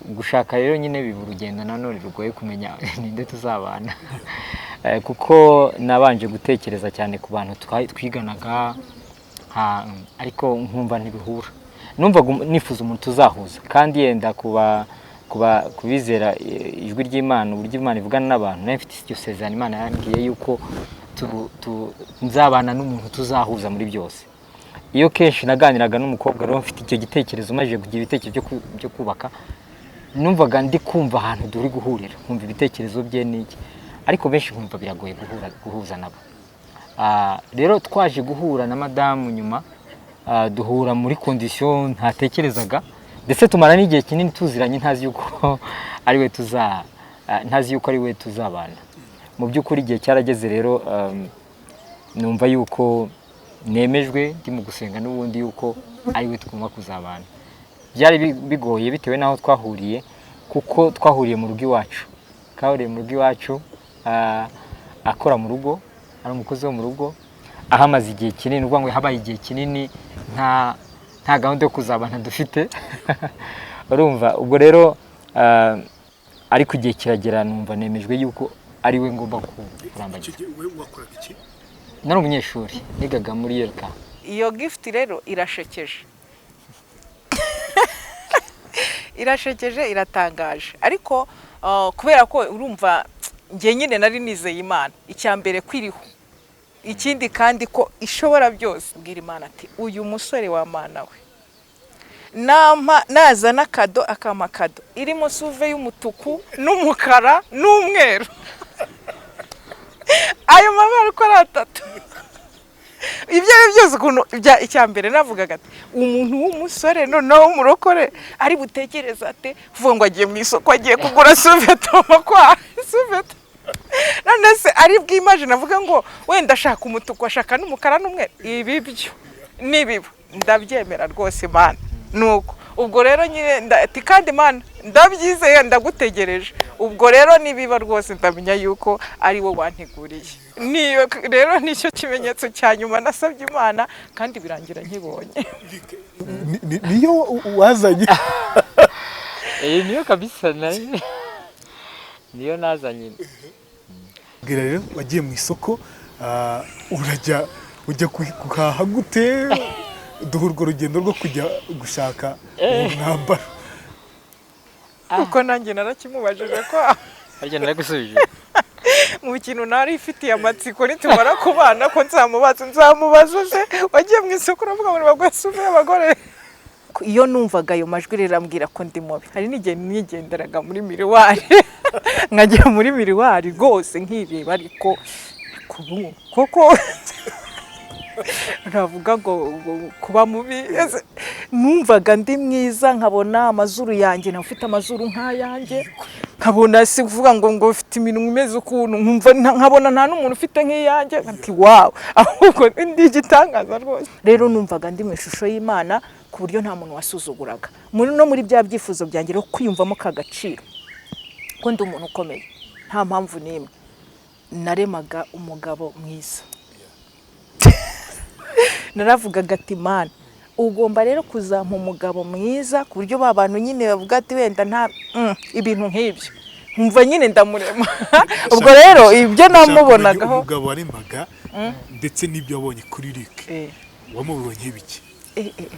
gushaka rero nyine biba urugendo nanone rugoye kumenya ninde tuzabana. Kuko nabanje gutekereza cyane ku bantu twiganaga, ariko nkumva ntibihura. Numvaga nifuza umuntu tuzahuza, kandi yenda kubizera ijwi ry'Imana, uburyo Imana ivugana n'abantu. Nayo mfite iryo sezerano Imana yambwiye yuko nzabana n'umuntu tuzahuza muri byose. Iyo kenshi naganiraga n'umukobwa rero mfite icyo gitekerezo, maze kugira ibitekerezo byo kubaka, numvaga ndi kumva ahantu duri guhurira, nkumva ibitekerezo bye n'iki, ariko benshi nkumva biragoye guhuza nabo. Rero twaje guhura na madamu nyuma, duhura muri condition ntatekerezaga, ndetse tumara n'igihe kinini tuziranye ntazi yuko ari we tuzabana. Mu by'ukuri igihe cyarageze rero, numva yuko nemejwe ndi mu gusenga n'ubundi yuko ari we tugomba kuzabana. Byari bigoye bitewe naho twahuriye, kuko twahuriye mu rugo iwacu, akora mu rugo, ari umukozi wo mu rugo, ahamaze igihe kinini. Uvuga ngo habaye igihe kinini nta gahunda yo kuzabana dufite. Urumva, ubwo rero ariko igihe kiragera numva nemejwe yuko ari we ngomba kurambagiza. Nari umunyeshuri nigaga muri YLK. Iyo gift rero irashekeje. Irashekeje, iratangaje, ariko kubera ko urumva ngiye nyine nari nizeye Imana icyambere kwiriho, ikindi kandi ko ishobora byose. Ubwira Imana ati uyu musore wa Mana we nazana kado akamakado irimo suve y'umutuku n'umukara n'umweru, ayo mabara uko ari atatu, ibyo byose ukuntu icyambere navugaga ati umuntu w'umusore noneho w'umurokore ari butekereza ate vuga ngo agiye mu isoko agiye kugura suveto suveto. None se ari bw'imagine avuga ngo wenda ashaka umutuku, ashaka n'umukara n'umweru. Ibi byo nibiba ndabyemera rwose Mana. Nuko ubwo rero nyine ati kandi Mana ndabyizeye, ndagutegereje. Ubwo rero nibiba rwose ndamenya yuko ari wo wanteguriye. Niyo rero nicyo kimenyetso cya nyuma nasabye Imana, kandi birangira nkibonye. Niyo wazanye. Niyo kabisa niyo nazanye. Bwira rero wagiye mu isoko, ujya kuhaha gute? Duhurwa urugendo rwo kujya gushaka umwambaro. Kuko nanjye narakimubajije ko ariko naragusubije mu kintu nari ifitiye amatsiko, nitumara kubana ko nzamubaza se wagiye mu isoko uravuga ngo bagwasume abagore. Iyo numvaga ayo majwi rero ambwira ko ndi mubi, hari n'igihe nigenderaga muri miriwari nkajya muri miriwari rwose nkireba, ariko koko navuga ngo kuba mubi. Numvaga ndi mwiza, nkabona amazuru yanjye ufite amazuru nk'ayanjye, nkabona si kuvuga ngo ufite iminwa imeze ukuntu, nkabona nta n'umuntu ufite nk'iyanjye, ati wow, ahubwo ndi igitangaza rwose. Rero numvaga ndi mu ishusho y'Imana ku buryo nta muntu wasuzuguraga. Muri bya byifuzo byanjye rero kwiyumvamo kagaciro ko ndi umuntu ukomeye, nta mpamvu n'imwe naremaga umugabo mwiza. Naravugaga ati Mana ugomba rero kuzampa umugabo mwiza ku buryo babantu nyine bavuga ati wenda nta ibintu nk'ibyo, nkumva nyine ndamurema. Ubwo rero ibyo namubonagaho umugabo waremaga, ndetse n'ibyo wabonye kuri Rick wamubonye ibiki?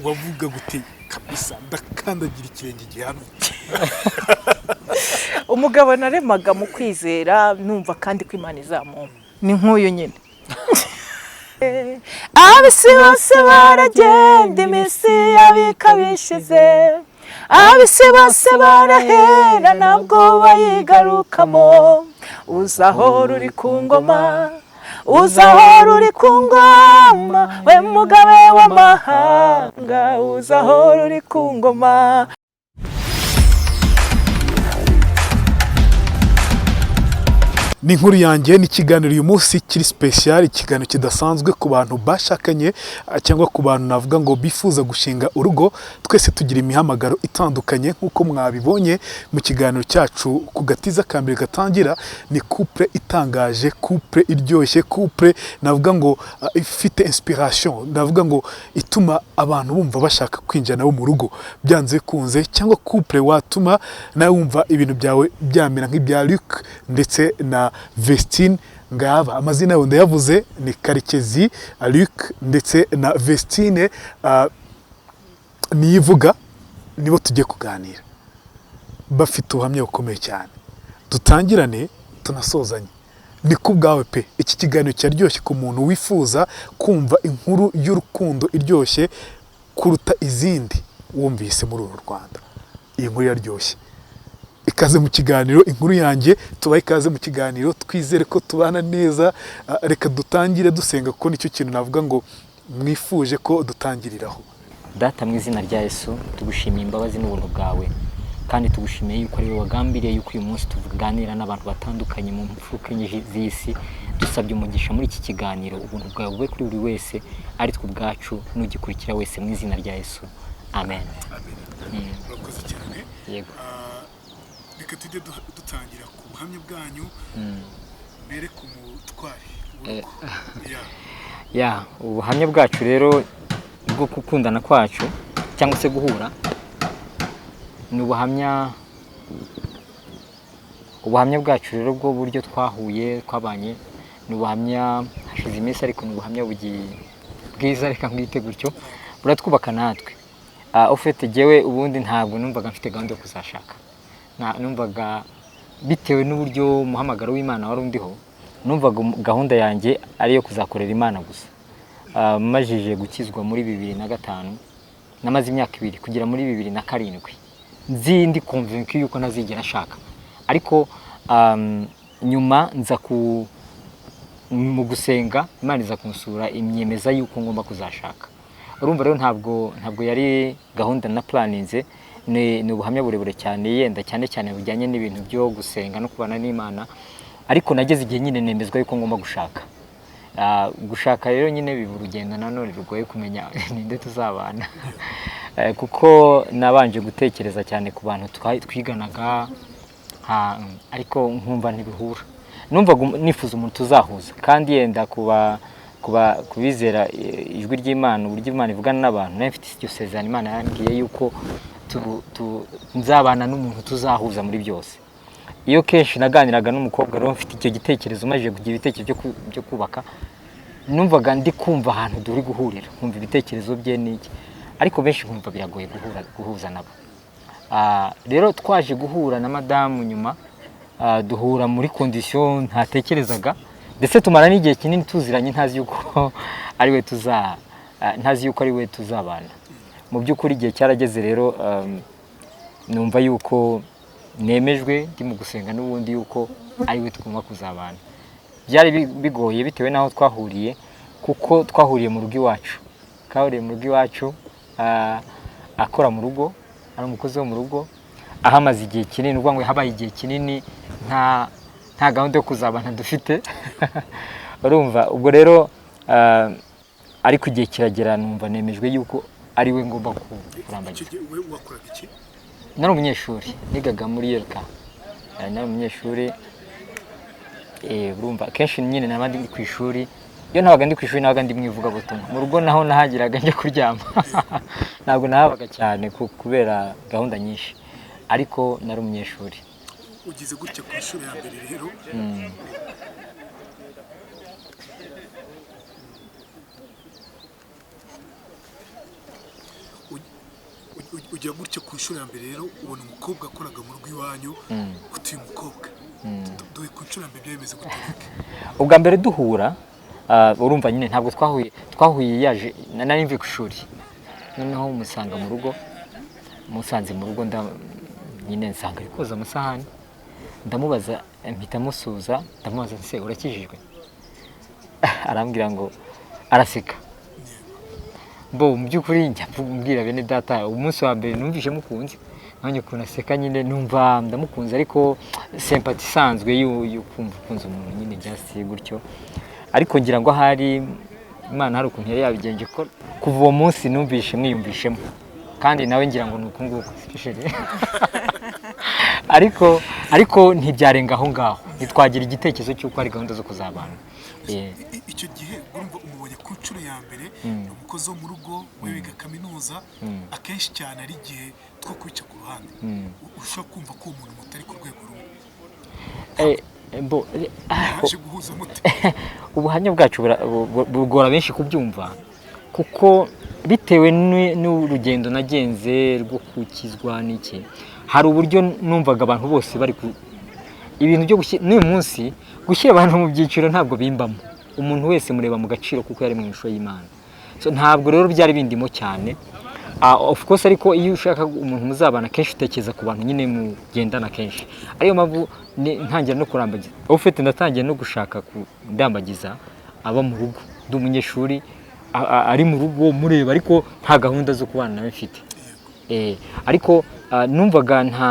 Wavuga gute kabisa ndakandagira ikirenge gihano? Umugabo naremaga mu kwizera, numva kandi ko Imana izamumpa. Ni nk'uyu nyine. Abisi bose baragenda iminsi yabikabishize, abisi bose barahera ntabwo bayigarukamo. Uzahora uri ku ngoma, uzahora uri ku ngoma, we mugabe w'amahanga, uzahora uri ku ngoma. ni inkuru yanjye n'ikiganiro uyu munsi kiri special, ikiganiro kidasanzwe ku bantu bashakanye cyangwa ku bantu navuga ngo bifuza gushinga urugo. Twese tugira imihamagaro itandukanye nk'uko mwabibonye mu kiganiro cyacu ku gatiza ka mbere gatangira. Ni couple itangaje, couple iryoshye, couple navuga ngo ifite inspiration, navuga ngo ituma abantu bumva bashaka kwinjira nabo mu rugo byanze bikunze, cyangwa couple watuma nawe wumva ibintu byawe byamera nk'ibya Luc ndetse na Vestine. Ngaba amazina yabo ndayavuze, ni Karekezi Luc ndetse na Vestine Niyivuga, nibo tugiye kuganira. Bafite ubuhamya bukomeye cyane, dutangirane tunasozanye. Ni ku bwawe pe, iki kiganiro cyaryoshye ku muntu wifuza kumva inkuru y'urukundo iryoshye kuruta izindi wumvise muri uru Rwanda. Iyi nkuru yaryoshye. Ikaze mu kiganiro inkuru yanjye, tubaye ikaze mu kiganiro, twizere ko tubana neza. Reka dutangire dusenga kuko nicyo kintu navuga ngo mwifuje ko dutangiriraho. Data mu izina rya Yesu, tugushimiye imbabazi n'ubuntu bwawe, kandi tugushimiye yuko ari wowe wagambiriye yuko uyu munsi tuganira n'abantu batandukanye mu mfuruka z'isi. Dusabye umugisha muri iki kiganiro, ubuntu bwawe bube kuri buri wese, ari twe ubwacu n'ugikurikira wese, mu izina rya Yesu, amen. Murakoze cyane. Yego. Reka tujye dutangira ku buhamya bwanyu, mbere ku mutware. Ubuhamya bwacu rero bwo gukundana kwacu cyangwa se guhura, ni ubuhamya bwacu rero bwo buryo twahuye twabanye. Ni ubuhamya hashize iminsi, ariko ni ubuhamya bwiza, reka mwite gutyo, buratwubaka natwe. Ufite jewe ubundi ntabwo numvaga mfite gahunda yo kuzashaka, numvaga bitewe n'uburyo umuhamagaro w'Imana wari undiho, numvaga gahunda yanjye ari yo kuzakorera Imana gusa. Majije gukizwa muri 2005, namaze imyaka 2 kugera muri 2007 nzi ndi convaincu yuko ntazigera ashaka. Ariko nyuma nza mu gusenga, Imana iza kunsura imyemeza yuko ngomba kuzashaka. Urumva rero ntabwo yari gahunda na planinze. Ni ubuhamya burebure cyane, yenda cyane bujyanye n'ibintu byo gusenga no kubana n'Imana. Ariko nageze igihe nyine nemezwa yuko ngomba gushaka. Gushaka rero nyine biba urugendo nanone rugoye kumenya ninde tuzabana. Kuko nabanje gutekereza cyane ku bantu twiganaga, ariko nkumva ntibihura. Numvaga nifuza umuntu tuzahuza, kandi yenda kubizera ijwi ry'Imana, uburyo Imana ivugana n'abantu. Nayo mfite iryo sezerano Imana yambwiye yuko nzabana n'umuntu tuzahuza muri byose. Iyo kenshi naganiraga n'umukobwa rero mfite icyo gitekerezo, maze kugira ibitekerezo byo kubaka, numvaga ndi kumva ahantu duri guhurira, nkumva ibitekerezo bye n'iki, ariko benshi nkumva biragoye guhuza nabo. Rero twaje guhura na madamu nyuma, duhura muri condition ntatekerezaga, ndetse tumara n'igihe kinini tuziranye ntazi yuko ari we tuzabana. Mu by'ukuri igihe cyarageze rero, numva yuko nemejwe ndi mu gusenga n'ubundi yuko ari we tugomba kuzabana. Byari bigoye bitewe n'aho twahuriye, kuko twahuriye mu rugo iwacu. Akora mu rugo, ari umukozi wo mu rugo, ahamaze igihe kinini. Uvuga ngo habaye igihe kinini nta gahunda yo kuzabana dufite. Urumva, ubwo rero ariko igihe kiragera, numva nemejwe yuko ari we ngomba kurambagiza. Nari umunyeshuri, nigaga muri YLK. Nari umunyeshuri, urumva kenshi nyine nabandi ndi ku ishuri. Iyo nabaga ndi ku ishuri nabaga ndi mwivuga butumwa. Mu rugo naho nahagiraga njye kuryama. Ntabwo nahabaga cyane kubera gahunda nyinshi, ariko nari umunyeshuri. Ugize gutya ku ishuri ya mbere rero, ujya gutya ku ishuri ya mbere rero, ubona umukobwa akoraga mu rugo iwanyu, utuye umukobwa. Duhe ku nshuro ya mbere byemeze gutereka. Ubwa mbere duhura, urumva nyine ntabwo twahuye yaje, nari mvuye ku ishuri, noneho musanze mu rugo nyine nsanga ari koza amasahani. Ndamubaza, mpita musuza, ndamubaza nse urakijijwe? Arambwira ngo, araseka. Mu by'ukuri njya mbwira bene data, umunsi wa mbere numvise mukunze, nanjye ukuntu aseka nyine numva ndamukunze ariko sympathy isanzwe y'ukumva ukunze umuntu nyine just gutyo ariko ngira ngo ahari Imana hari ukuntu yari yabigenje ko kuva uwo munsi numvishe mwiyumvishemo kandi nawe ngira ngo nuko nguko ariko ntibyarenga aho ngaho ntitwagira igitekerezo cy'uko ari gahunda zo kuzabana. Icyo gihe urumva umubonye ku nshuro ya mbere umukozi wo mu rugo we wiga kaminuza akenshi cyane ari igihe two kwica ku ruhande ushobora kumva ko umuntu mutari ku rwego rumwe yaje guhuza umuti. Ubuhamya bwacu bugora benshi kubyumva kuko bitewe n'urugendo nagenze rwo kukizwa n'iki hari uburyo numvaga abantu bose bari ibintu byo n'uyu munsi gushyira abantu mu byiciro ntabwo bimbamo umuntu wese mureba mu gaciro kuko yari mu ishusho y'Imana. So ntabwo rero byari bindimo cyane of course ariko iyo ushaka umuntu muzabana kenshi utekereza ku bantu nyine mugendana kenshi ariyo mpamvu ntangira no kurambagiza ufite ndatangiye no gushaka kundambagiza aba mu rugo ndumunyeshuri ari mu rugo mureba ariko nta gahunda zo kubana nawe mfite ariko numvaga nta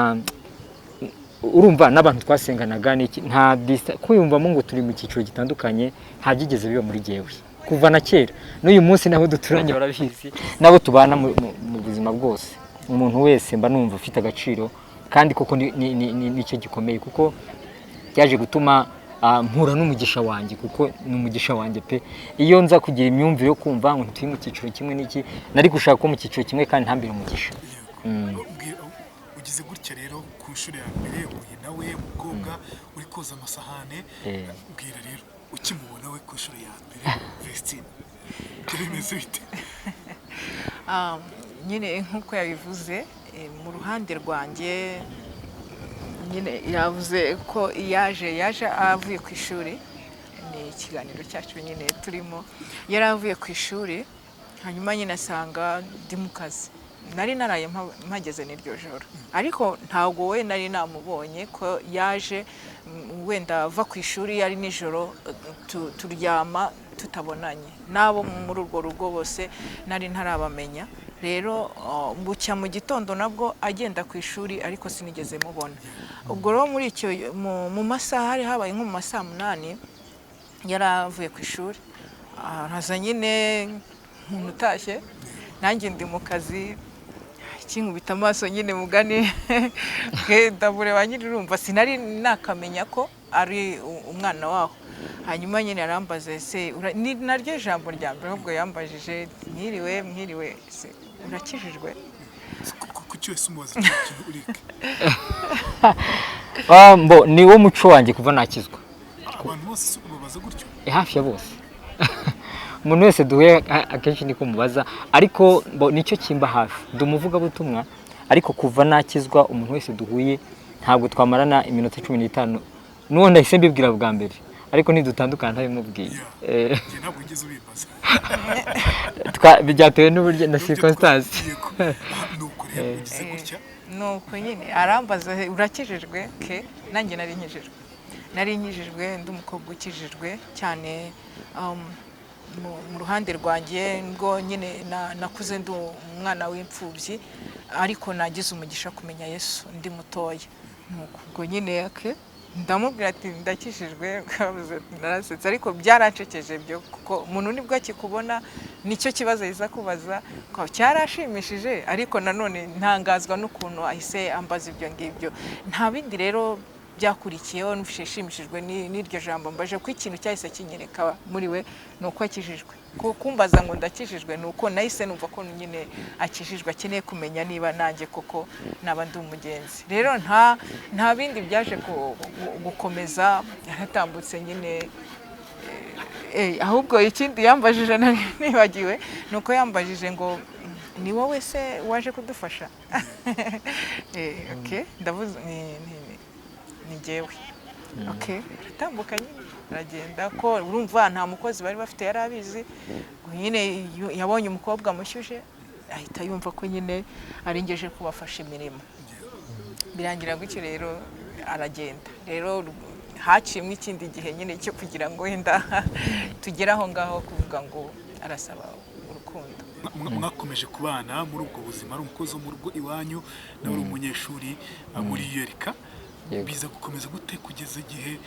urumva n'abantu twasenganaga n'iki nta kwiyumvamo ngo turi mu cyiciro gitandukanye nta byigeze biba muri jewe kuva na kera n'uyu munsi nabo duturanye barabizi nabo tubana mu buzima bwose umuntu wese mba numva ufite agaciro kandi koko nicyo gikomeye kuko byaje gutuma mpura n'umugisha wanjye kuko ni umugisha wanjye pe iyo nza kugira imyumvire yo kumva ngo turi mu cyiciro kimwe n'iki nari gushaka ko mu cyiciro kimwe kandi ntambire umugisha. Ugize gutya rero ku nshuro ya mbere uhuye nawe umukobwa uri koza amasahane ubwira rero ukimubona we ku nshuro ya mbere Vestine bimeze bite? Nyine nk'uko yabivuze mu ruhande rwanjye nyine yavuze ko yaje avuye ku ishuri ni ikiganiro cyacu nyine turimo yari avuye ku ishuri hanyuma nyine asanga ndi mu kazi nari naraye mpageze n'iryo joro ariko ntabwo we nari namubonye ko yaje wenda ava ku ishuri yari nijoro turyama tutabonanye nabo muri urwo rugo bose nari ntarabamenya rero bucya mu gitondo nabwo agenda ku ishuri ariko sinigeze mubona ubwo rero muri icyo mu masaha hari habaye nko mu masaha 8 yari avuye ku ishuri araza nyine umuntu utashye nanjye ndi mu kazi kinkubita amaso nyine mugani ndamureba nyine urumva sinari nakamenya ko ari umwana waho hanyuma nyine arambaze se ni naryo jambo rya mbere ubwo yambajije mwiriwe se urakijijwe kuki wese umubaza ikintu urike mbo ni wo muco wanjye kuva nakizwa abantu bose ubabaza gutyo hafi ya bose umuntu wese duhuye akenshi niko mubaza ariko nicyo kimba hafi ndumuvuga butumwa ariko kuva nakizwa umuntu wese duhuye ntabwo twamarana iminota 15 nuwo ndahise mbibwira bwa mbere ariko ntidutandukana ntabimubwiye ntabwo ngeze ubibaza bijyatewe n'uburyo na circumstance nuko rero ugize gutya nuko nyine arambaza urakijijwe ke nanjye nari nkijijwe ndi umukobwa ukijijwe cyane mu ruhande rwanjye ngo nyine nakuze ndi umwana w'imfubyi ariko nagize umugisha kumenya Yesu ndi mutoya nuko nyine yake ndamubwira ati ndakishijwe narasetse ariko byarancekeje byo kuko umuntu nibwo akikubona nicyo kibazo yiza kubaza ko cyarashimishije ariko nanone ntangazwa n'ukuntu ahise ambaza ibyo ngibyo nta bindi rero byakurikiyeho nufishimishijwe n'iryo jambo mbaje ko ikintu cyahise kinyereka muri we nuko akijijwe kumbaza ngo ndakijijwe nuko nahise numva ko nyine akijijwe akeneye kumenya niba nanjye koko naba ndi umugenzi rero nta bindi byaje gukomeza yaratambutse nyine ahubwo ikindi yambajije nibagiwe nuko yambajije ngo ni wowe se waje kudufasha okay ndavuze ni jewe okay ratambukanye aragenda ko urumva nta mukozi bari bafite yari abizi nyine yabonye umukobwa mushyuje ahita yumva ko nyine arengeje kubafasha imirimo birangira gutyo rero aragenda rero hacimwe ikindi gihe nyine cyo kugira ngo wenda tugere aho ngaho kuvuga ngo arasaba urukundo. mwakomeje kubana muri ubwo buzima, ari umukozi wo mu rugo iwanyu nawe uri umunyeshuri muri yereka, Yego. biza gukomeza gute kugeza igihe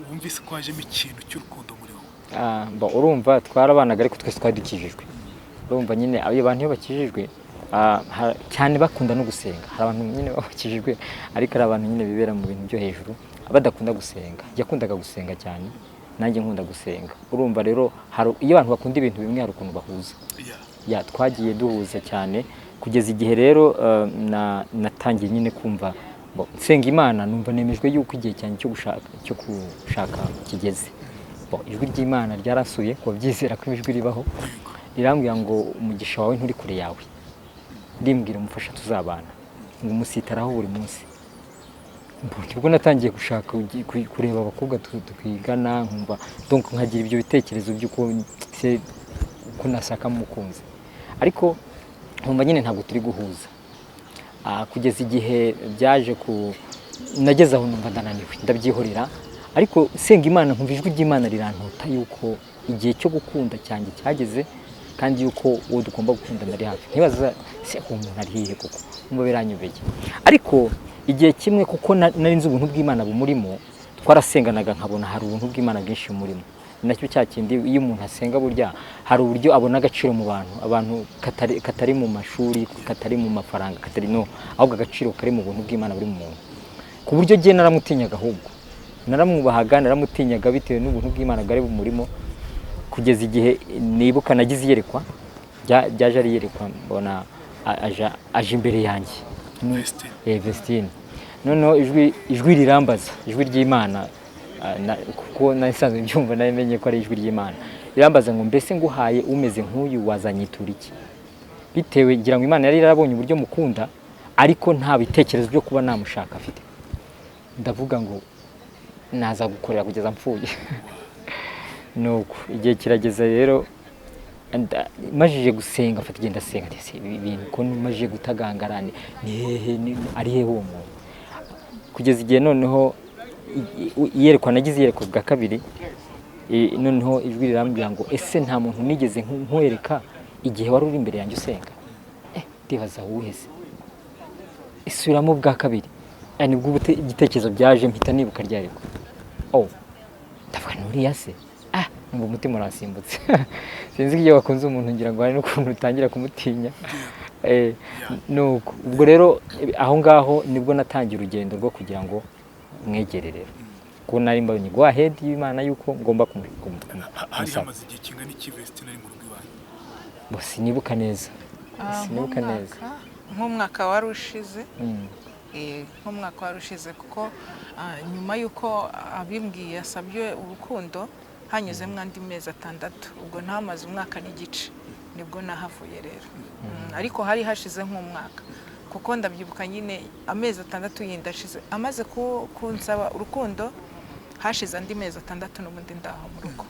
wumvise ko hajemo ikintu cy'urukundo muri wowe? Urumva twarabanaga ariko twese twari dukijijwe. Urumva nyine abo bantu iyo bakijijwe cyane bakunda no gusenga. Hari abantu nyine bakijijwe ariko ari abantu nyine bibera mu bintu byo hejuru abadakunda gusenga. Yakundaga gusenga cyane, nanjye nkunda gusenga. Urumva rero iyo abantu bakunda ibintu bimwe hari ukuntu bahuza. Twagiye duhuza cyane kugeza igihe rero natangiye nyine kumva nsenga Imana, numva nemejwe yuko igihe cyane cyo gushaka kigeze. Ijwi ry'Imana ryarasuye ko byizera ko ijwi ribaho, rirambwira ngo umugisha wawe nturi kure yawe, ndimbwira umufasha tuzabana, ngo umusitaraho buri munsi. Ubwo natangiye gushaka kureba abakobwa twigana, nkumva donc nkagira ibyo bitekerezo by'uko uko nasaka mukunzi, ariko nkumva nyine ntabwo turi guhuza. Kugeza igihe byaje nageze aho numva ndananiwe ndabyihorera, ariko senga Imana nkumva ijwi ry'Imana rirantota yuko igihe cyo gukunda cyanjye cyageze, kandi yuko uwo tugomba gukunda ari hafi. Ntibaza se umuntu ari hehe koko, nkumva biranyobeye. Ariko igihe kimwe kuko nari nzi ubuntu bw'Imana bumurimo, twarasenganaga nkabona hari ubuntu bw'Imana bwinshi bumurimo. Nacyo cyakindi iyo umuntu asenga burya hari uburyo abona agaciro mu abantu katari mu mashuri, katari mu mafaranga, katari no, ahubwo agaciro kari mu buntu bw'Imana buri mu muntu. Ku buryo gihe naramutinyaga, ahubwo naramwubahaga, naramutinyaga bitewe n'ubuntu bw'Imana bwari bumurimo. Kugeza igihe nibuka nagize iyerekwa, byaje ari iyerekwa, mbona aje imbere yanjye Vestine. Noneho ijwi rirambaza, ijwi ry'Imana, kuko nasanzwe byumva namenye ko ari ijwi ry'Imana. Rirambaza ngo mbese nguhaye umeze nk'uyu wazanyitura iki? Bitewe ngira ngo Imana yari yarabonye uburyo mukunda, ariko nta bitekerezo byo kuba namushaka afite. Ndavuga ngo naza gukorera kugeza mpfuye. Nuko igihe kirageze rero, majije gusenga, mfata igenda senga, ndetse ibintu ko majije gutagangarane ari hehe uwo muntu. Kugeza igihe noneho yerekwa, nagize iyerekwa bwa kabiri, noneho ijwi rirambwira ngo ese nta muntu nigeze nkwereka igihe wari uri imbere yanjye usenga? Ndibaza wuheze, isubiramo bwa kabiri. Nibwo igitekerezo byaje, mpita nibuka ryarekwa. Ndavuga nuriya se, numva umutima urasimbutse. Sinzi iyo wakunze umuntu ngira ngo hari n'ukuntu utangira kumutinya. Nuko ubwo rero aho ngaho nibwo natangiye urugendo rwo kugira ngo mwegerere, ko nari mbonye go ahead y'Imana yuko ngomba kumukunda. Hari hamaze igihe kingana iki Vestine ari mu rugo iwanyu? Sinibuka neza, sinibuka neza. Nk'umwaka wari ushize, nk'umwaka wari ushize, kuko nyuma yuko abimbwiye asabye urukundo hanyuzemo andi mezi 6, ubwo ntamaze umwaka n'igice nibwo nahavuye rero. Ariko hari hashize nk'umwaka, kuko ndabyibuka nyine amezi 6 yindi ashize amaze kunsaba urukundo, hashize andi mezi 6 n'ubundi ndaho mu rugo.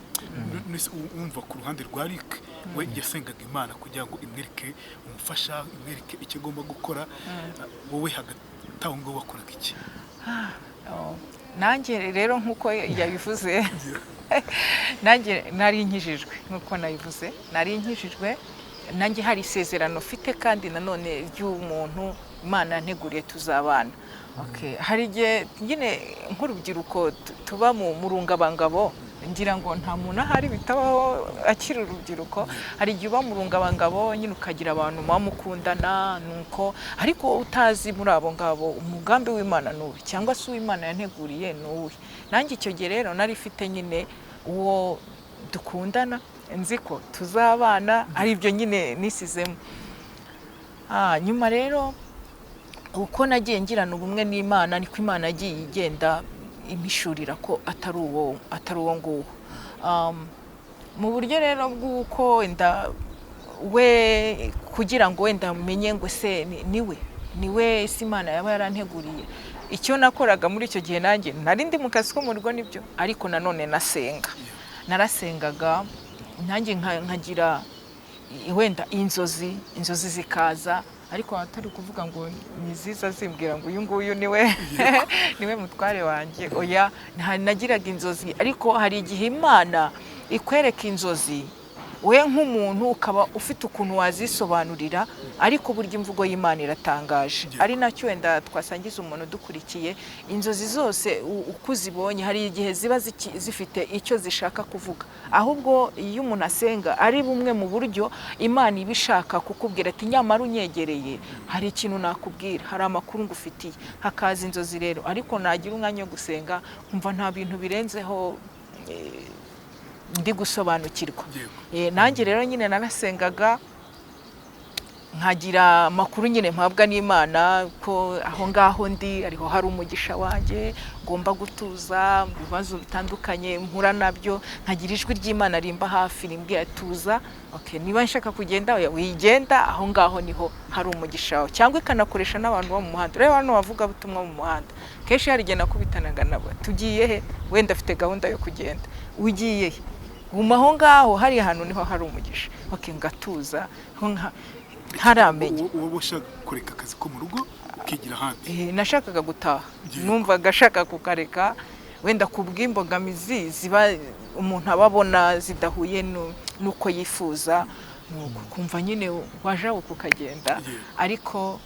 Wumva ku ruhande rwa Rick, we yasengaga Imana kugira ngo imwereke umufasha, imwereke icyo agomba gukora, wowe hagati aho ngo wakoraga iki? Nanjye rero nk'uko yabivuze, nanjye nari nkijijwe, nk'uko nabivuze, nari nkijijwe. Nanjye hari isezerano mfite, kandi nanone ry'umuntu Imana yanteguriye tuzabana. Hari igihe nyine nk'urubyiruko tuba mu rungabangabo, ngira ngo nta muntu ahari bitabaho akiri urubyiruko. Hari igihe uba mu rungabangabo nyine ukagira abantu mukundana nuko, ariko utazi muri abo ngabo umugambi w'Imana n'uwe, cyangwa se uw'Imana yanteguriye n'uwe. Nanjye icyo gihe rero nari mfite nyine uwo dukundana, nzi ko tuzabana, ari ibyo nyine nisizemo. Nyuma rero uko nagiye ngirana ubumwe n'Imana, niko Imana yagiye igenda imishurira ko atari uwo nguwo. Mu buryo rero bw'uko wenda we kugira ngo wenda menye ngo se niwe isi Imana yaba yaranteguriye. Icyo nakoraga muri icyo gihe, nanjye nari ndi mu kazi ko mu rugo nibyo, ariko nanone narasengaga, nanjye nkagira wenda inzozi zikaza, ariko atari kuvuga ngo niziza zimbwira ngo uyu nguyu niwe mutware wanjye. Oya, nagiraga inzozi, ariko hari igihe Imana ikwereka inzozi we nk'umuntu ukaba ufite ukuntu wazisobanurira, ariko burya imvugo y'Imana iratangaje. Ari nacyo wenda twasangiza umuntu dukurikiye, inzozi zose uko uzibonye hari igihe ziba zifite icyo zishaka kuvuga, ahubwo iyo umuntu asenga ari bumwe mu buryo Imana ibishaka kukubwira ati nyamara unyegereye hari ikintu nakubwira, hari amakuru ngufitiye, hakaza inzozi rero. Ariko nagira umwanya wo gusenga nkumva nta bintu birenzeho ndi gusobanukirwa. Nanjye rero nyine narasengaga nkagira makuru nyine mpabwa n'Imana ko aho ngaho ndi ariho hari umugisha wanjye, ngomba gutuza mu bibazo bitandukanye mpura nabyo, nkagira ijwi ry'Imana rimba hafi rimbwira tuza, niba nshaka kugenda wigenda, aho ngaho niho hari umugisha wawe. Cyangwa ikanakoresha n'abantu bo mu muhanda. Rero hano bavuga butumwa mu muhanda kenshi hari igihe nakubitanaga nabo, tugiye he? Wenda afite gahunda yo kugenda, ugiye he? Guma aho ngaho, hari ahantu niho hari umugisha. Ngatuza ntaramenya. Wowe ushaka kureka akazi ko mu rugo ukigira ahandi? Nashakaga gutaha, numvaga ashaka kukareka, wenda kubw'imbogamizi ziba umuntu ababona zidahuye nuko yifuza, kumva nyine waje ukagenda. Ariko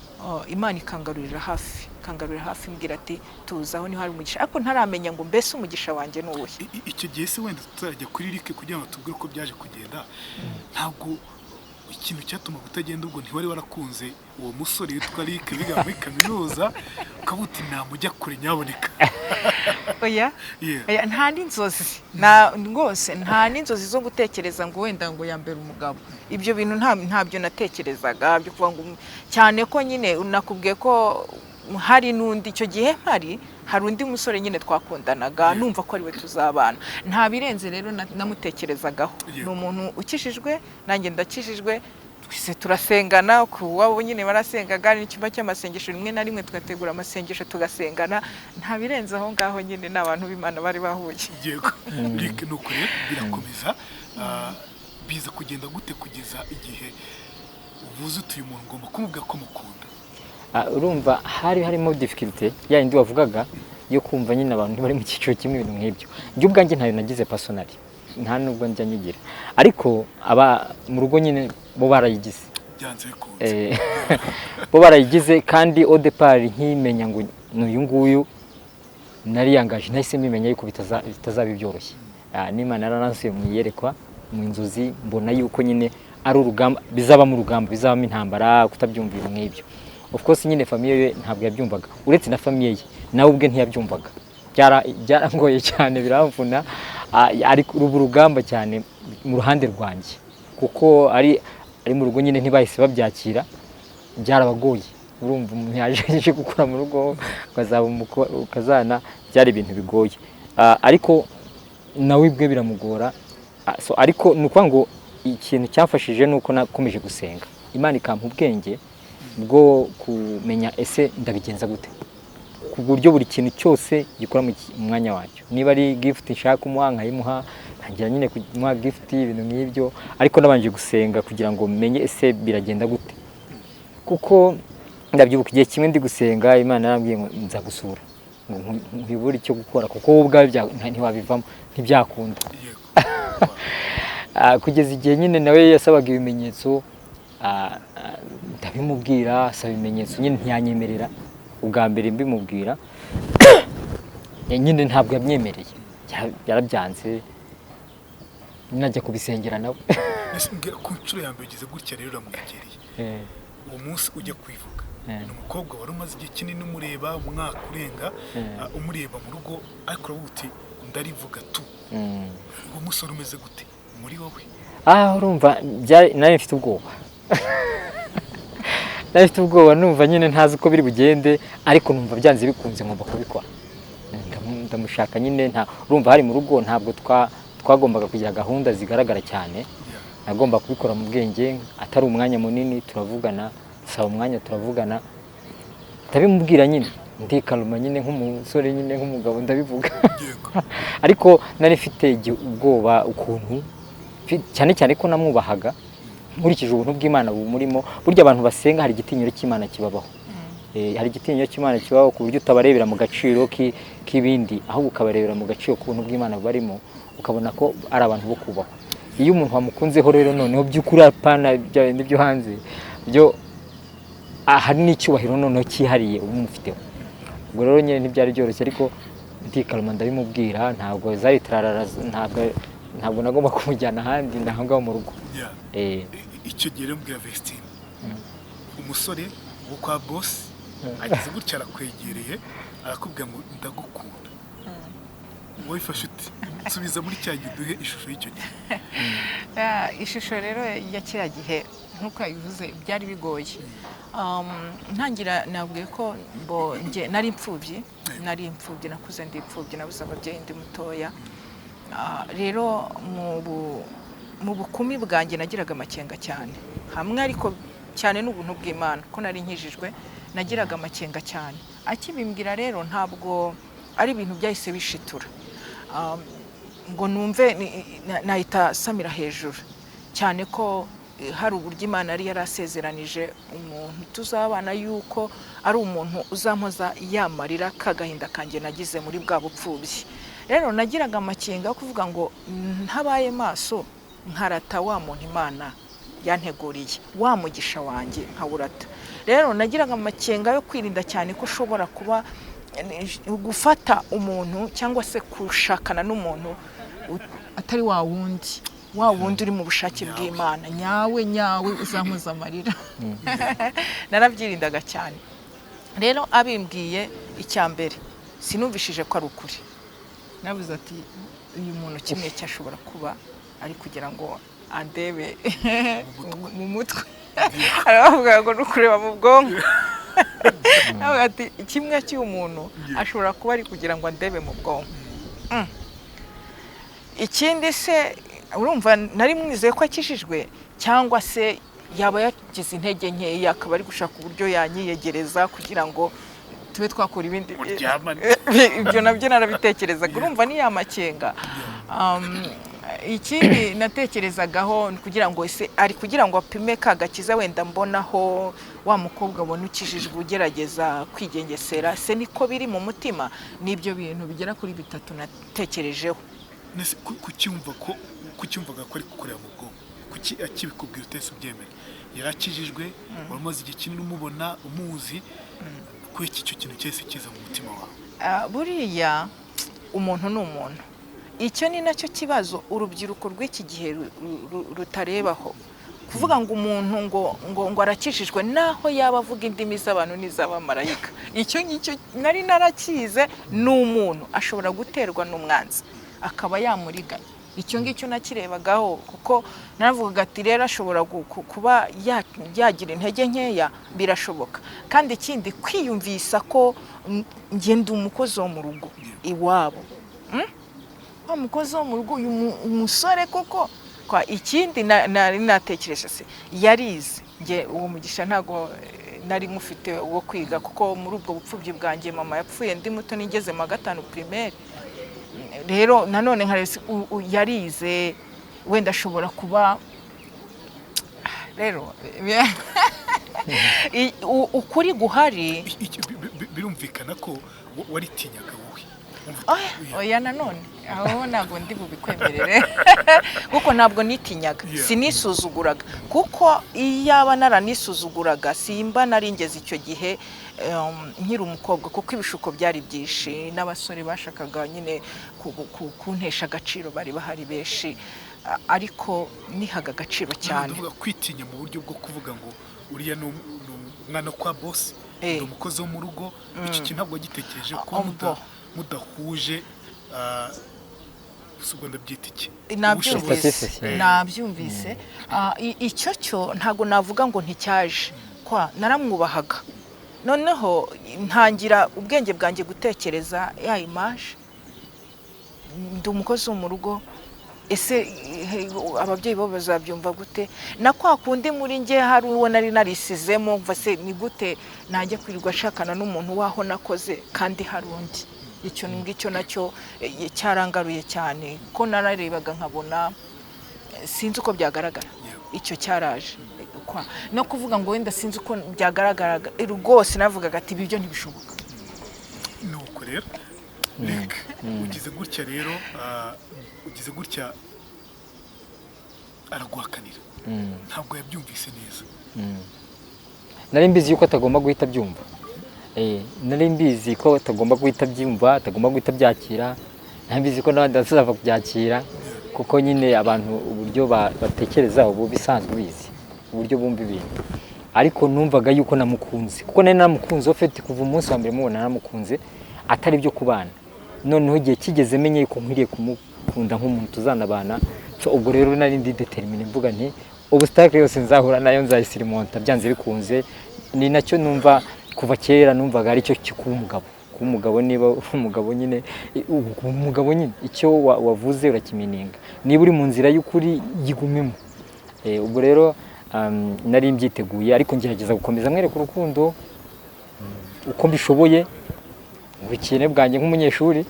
Imana ikangarurira hafi mbwira ati tuza aho niho hari umugisha, ariko ntaramenya ngo mbese umugisha wanjye ni uwuhe. Icyo gihe se wenda tuzajya kuri Eric kugira ngo tubwire uko byaje kugenda. Ntabwo ikintu cyatuma kutagenda ubwo ntiwari warakunze uwo musore witwa Eric biga muri kaminuza ukabuti namujya kure nyaboneka? Oya, nta n'inzozi rwose, nta n'inzozi zo gutekereza ngo wenda ngo yambere umugabo. Ibyo bintu ntabyo natekerezaga byo kuvuga ngo, cyane ko nyine nakubwiye ko hari n'undi icyo gihe hari undi musore nyine twakundanaga, numva ko ari we tuzabana. Nta birenze rero namutekerezagaho. Ni umuntu ukishijwe, nanjye ndakishijwe, twese turasengana, kuwabo nyine barasengaga n'icyumba cy'amasengesho, rimwe na rimwe tugategura amasengesho tugasengana. Nta birenze aho ngaho, nyine n'abantu b'Imana bari bahuye. Yego, Eric nuko rero birakomeza. Biza kugenda gute kugeza igihe uvuze utuye umuntu ngomba kumubwira ko mukunda? Urumva hari harimo difficulty ya indi wavugaga yo kumva nyine abantu bari mu cyiciro kimwe, ibintu nk'ibyo. Njye ubwanjye ntayo nagize personally, nta nubwo njya nyigira, ariko aba mu rugo nyine bo barayigize, bo barayigize. Kandi au départ nkimenya ngo n'uyu nguyu nariyangaje, nahise mbimenya yuko bitazaba byoroshye. N'Imana yaransuye mu iyerekwa, mu inzozi, mbona yuko nyine ari urugamba, bizaba mu rugamba, bizabamo intambara, kutabyumvira nk'ibyo. Of course nyine famille ye ntabwo yabyumvaga, uretse na famille ye nawe ubwe ntiyabyumvaga. Byarangoye cyane, biramvuna, ariko urugamba cyane mu ruhande rwanjye, kuko ari mu rugo nyine ntibahise babyakira, byarabagoye. Urumva umuntu yaje gukora mu rugo ukazana, byari ibintu bigoye, ariko nawe ubwe biramugora. Ariko nuko ngo ikintu cyafashije nuko nakomeje gusenga, Imana ikampa ubwenge bwo kumenya ese ndabigenza gute, ku buryo buri kintu cyose gikora mu mwanya wacyo. Niba ari gift nshaka kumuha nkayimuha, ntangira nyine kumuha gift, ibintu nk'ibyo. Ariko nabanje gusenga kugira ngo menye ese biragenda gute, kuko ndabyibuka igihe kimwe ndi gusenga, Imana yarambwiye ngo nzagusura, ngo nkibura icyo gukora, kuko wowe ubwawe ntiwabivamo, ntibyakunda. Kugeza igihe nyine nawe yasabaga ibimenyetso, ndabimubwira, asaba ibimenyetso, nyine ntiyanyemerera. Ubwa mbere mbimubwira nyine ntabwo yamyemereye, yarabyanze, najya kubisengera nawe. Ku nshuro ya mbere ugeze gutya rero uramwegereye, uwo munsi ujya kwivuga, ni umukobwa wari umaze igihe kinini umureba, umwaka urenga umureba mu rugo, ariko uravuga uti ndarivuga tu. Uwo musore umeze gute muri wowe? Urumva nari mfite ubwoba, nafite ubwoba, numva nyine ntazi uko biri bugende, ariko numva byanze bikunze ngomba kubikora. Ndamushaka nyine, urumva hari mu rugo ntabwo twagombaga kugira gahunda zigaragara cyane, nagomba kubikora mu bwenge, atari umwanya munini, turavugana, saba umwanya turavugana, ndabimubwira nyine ndikaluma nyine nk'umusore, nyine nk'umugabo ndabivuga. Ariko nari mfite ubwoba ukuntu, cyane cyane ko namwubahaga, nkurikije ubuntu bw'Imana bumurimo. Burya abantu basenga hari igitinyiro cy'Imana kibabaho, hari igitinyiro cy'Imana kibaho, ku buryo utabarebera mu gaciro k'ibindi, ahubwo ukabarebera mu gaciro k'ubuntu bw'Imana barimo, ukabona ko ari abantu bo kubahwa. iyo umuntu wamukunzeho rero noneho by'ukuri apana bya bindi byo hanze byo hari n'icyubahiro noneho cyihariye uba umufiteho. Ubwo rero nyine ntibyari byoroshye ariko ndikalma ndabimubwira ntabwo zari tararara ntabwo nagomba kumujyana ahandi ndaho ngaho mu rugo. Icyo gihe rero mbwira Vestine umusore wo kwa boss ageze gutya arakwegereye arakubwira ngo ndagukunda, wowe ifashe uti subiza muri cya gihe duhe ishusho y'icyo gihe. Ishusho rero ya kiriya gihe nk'uko yabivuze byari bigoye. Ntangira nabwiye ko nge nari imfubyi nakuze ndi imfubyi nabuze ababyeyi ndi mutoya. Rero mu bukumi bwanjye nagiraga amakenga cyane hamwe, ariko cyane n'ubuntu bw'Imana ko nari nkijijwe nagiraga amakenga cyane. Akibimbwira rero ntabwo ari ibintu byahise bishitura ngo numve nahita samira hejuru, cyane ko hari uburyo Imana yari yarasezeranije umuntu tuzabana yuko ari umuntu uzampoza yamarira kagahinda kanjye nagize muri bwa bupfubyi. Rero nagiraga amakenga yo kuvuga ngo ntabaye maso nkarata wa muntu Imana yanteguriye wa mugisha wanjye nkawurata. Rero nagiraga amakenga yo kwirinda cyane ko ushobora kuba gufata umuntu cyangwa se kushakana n'umuntu atari wa wundi uri mu bushake bw'Imana nyawe uzampoza amarira. Narabyirindaga cyane. Rero abimbwiye icya mbere sinumvishije ko ari ukuri, nabuze ati uyu muntu kimwe cyashobora kuba ari kugira ngo andebe mu mutwe, aravuga ngo nukureba mu bwonko. Navuga ati kimwe cy'umuntu ashobora kuba ari kugira ngo andebe mu bwonko. Ikindi se urumva nari mwizeye ko akishijwe cyangwa se yaba yagize intege nkeya akaba ari gushaka uburyo yanyiyegereza kugira ngo tube twakora ibindi. Ibyo nabyo narabitekerezaga, urumva ni ya makenga. Ikindi natekerezagaho kugira ngo ese ari kugira ngo apime kagakiza wenda mbonaho wa mukobwa abona ukijijwe ugerageza kwigengesera, se niko biri mu mutima. N'ibyo bintu bigera kuri 3 natekerejeho. Kucyumvaga ko ari gukorera mu bwonko, kuki akibikubwira utese ubyemera? Yarakijijwe wamaze igihe kinini umubona umuzi, ko iki cyo kintu cyese kiza mu mutima wawe? Buriya umuntu ni umuntu. Icyo ni nacyo kibazo urubyiruko rw'iki gihe rutarebaho. Kuvuga ngo umuntu ngo arakishijwe naho yaba avuga indimi z'abantu n'iz'abamarayika. Icyo ngicyo nari narakize, n'umuntu ashobora guterwa n'umwanzi akaba yamuriganya. Icyo ngicyo nakirebagaho kuko naravugaga ati rero ashobora kuba yagira intege nkeya, birashoboka. Kandi ikindi kwiyumvisa ko ngenda umukozi wo mu rugo iwabo, wa mukozi wo mu rugo uyu umusore koko. Kwa ikindi nari natekereje se yarize, nge uwo mugisha ntago nari mufite wo kwiga kuko muri ubwo bupfubyi bwanjye mama yapfuye ndi muto nigeze mu 5 primaire. Rero nanone nkarese yarize wenda ashobora kuba rero ukuri guhari. Birumvikana ko waritinyaga wowe. Oya nanone aho ntabwo ndi bubikwemerere kuko ntabwo nitinyaga, sinisuzuguraga. Kuko iyaba naranisuzuguraga simba naringeze icyo gihe nkiri umukobwa, kuko ibishuko byari byinshi n'abasore bashakaga nyine kuntesha agaciro bari bahari benshi, ariko nihaga agaciro cyane. Ndavuga kwitinya mu buryo bwo kuvuga ngo uriya ni umwana kwa boss, ni umukozi wo mu rugo. Iki kintu ntabwo gitekereje ko mudahuje usubwanda byitiki. Nabyumvise. Icyo cyo ntago navuga ngo nticyaje, kwa naramwubahaga. Noneho ntangira ubwenge bwanjye gutekereza ya image, ndi umukozi wo mu rugo, ese ababyeyi bo bazabyumva gute? Na kwa kundi muri nge hari uwo nari narisizemo, mva se ni gute najya kwirirwa shakana n'umuntu waho nakoze kandi hari undi. Icyo ngicyo nacyo cyarangaruye cyane ko nararebaga nkabona sinzi uko byagaragara. Icyo cyaraje no kuvuga ngo wenda sinzi uko byagaragaraga rwose, navugaga ati ibyo ntibishoboka. Nuko rero ugize gutya rero ugize gutya araguhakanira ntabwo yabyumvise neza. nari mbizi yuko atagomba guhita byumva, nari mbizi ko atagomba guhita byumva, atagomba guhita byakira, nari mbizi ko n'abandi bazava kubyakira kuko nyine abantu uburyo batekereza ubu bisanzwe bizi uburyo bumva ibintu, ariko numvaga yuko namukunze kuko nari namukunze ofete kuva umunsi wa mbere mubona naramukunze atari byo kubana, noneho igihe kigeze menye yuko nkwiriye kumukunda nk'umuntu tuzanabana. Ubwo rero nari ndi determine mvuga nti obstacle yose nzahura nayo nzayisirimonta byanze bikunze. Ni nacyo numva kuva kera numvaga ari cyo kuba umugabo niba umugabo nyine umugabo nyine icyo wavuze urakimininga, niba uri mu nzira y'ukuri yigumemo. Ubwo rero nari mbyiteguye, ariko ngerageza gukomeza mwereka urukundo uko mbishoboye ubukene bwanjye nk'umunyeshuri,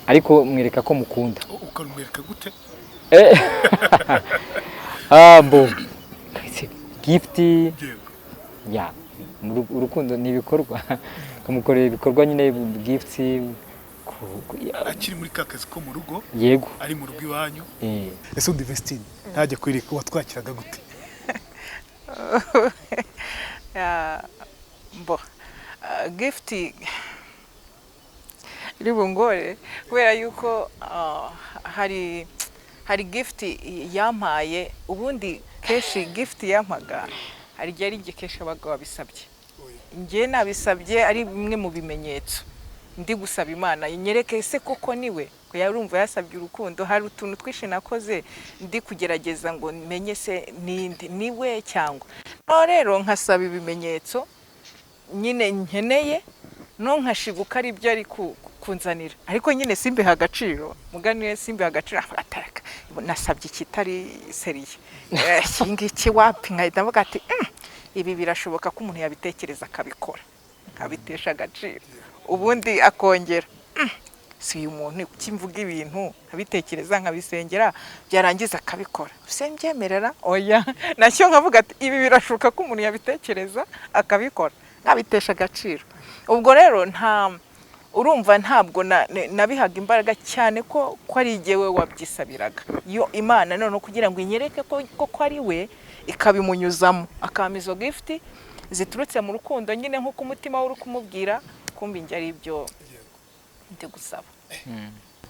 ariko mwereka ko mukunda. Ukamwereka gute? Bo gift ya urukundo ni ibikorwa kumukorera ibikorwa nyine gifts akiri muri kakazi ko mu rugo. Yego, ari mu rugo iwanyu. Ese undi Vestine ntajya kwirika watwakiraga gute? Bo gift iri bungore kubera yuko hari gift yampaye, ubundi keshi gift yampaga hari gihe ari igihe keshi abagabo bisabye, njye nabisabye ari bimwe mu bimenyetso ndi gusaba Imana inyereke se koko niwe ko yarumva yasabye urukundo. Hari utuntu twishi nakoze ndi kugerageza ngo menye se niwe cyangwa no, rero nkasaba ibimenyetso nyine nkeneye no nkashiguka ari byo ari kunzanira, ariko nyine simbiha agaciro, muganiye simbiha agaciro, ataraka nasabye kitari seriye iki wapi, nkahita mvuga ati ibi birashoboka ko umuntu yabitekereza akabikora, nkabitesha agaciro, ubundi akongera si uyu muntu kimvuga ibintu nkabitekereza nkabisengera byarangiza akabikora, sembyemerera oya, nacyo nkavuga ati ibi birashoboka ko umuntu yabitekereza akabikora, nkabitesha agaciro. Ubwo rero urumva ntabwo nabihaga imbaraga cyane ko ari igihe wabyisabiraga yo Imana, none kugira ngo inyereke ko ari we ikabimunyuzamo akamizo gift ziturutse mu rukundo nyine nk'uko umutima uri kumubwira kumbi njye ari ibyo ndi gusaba.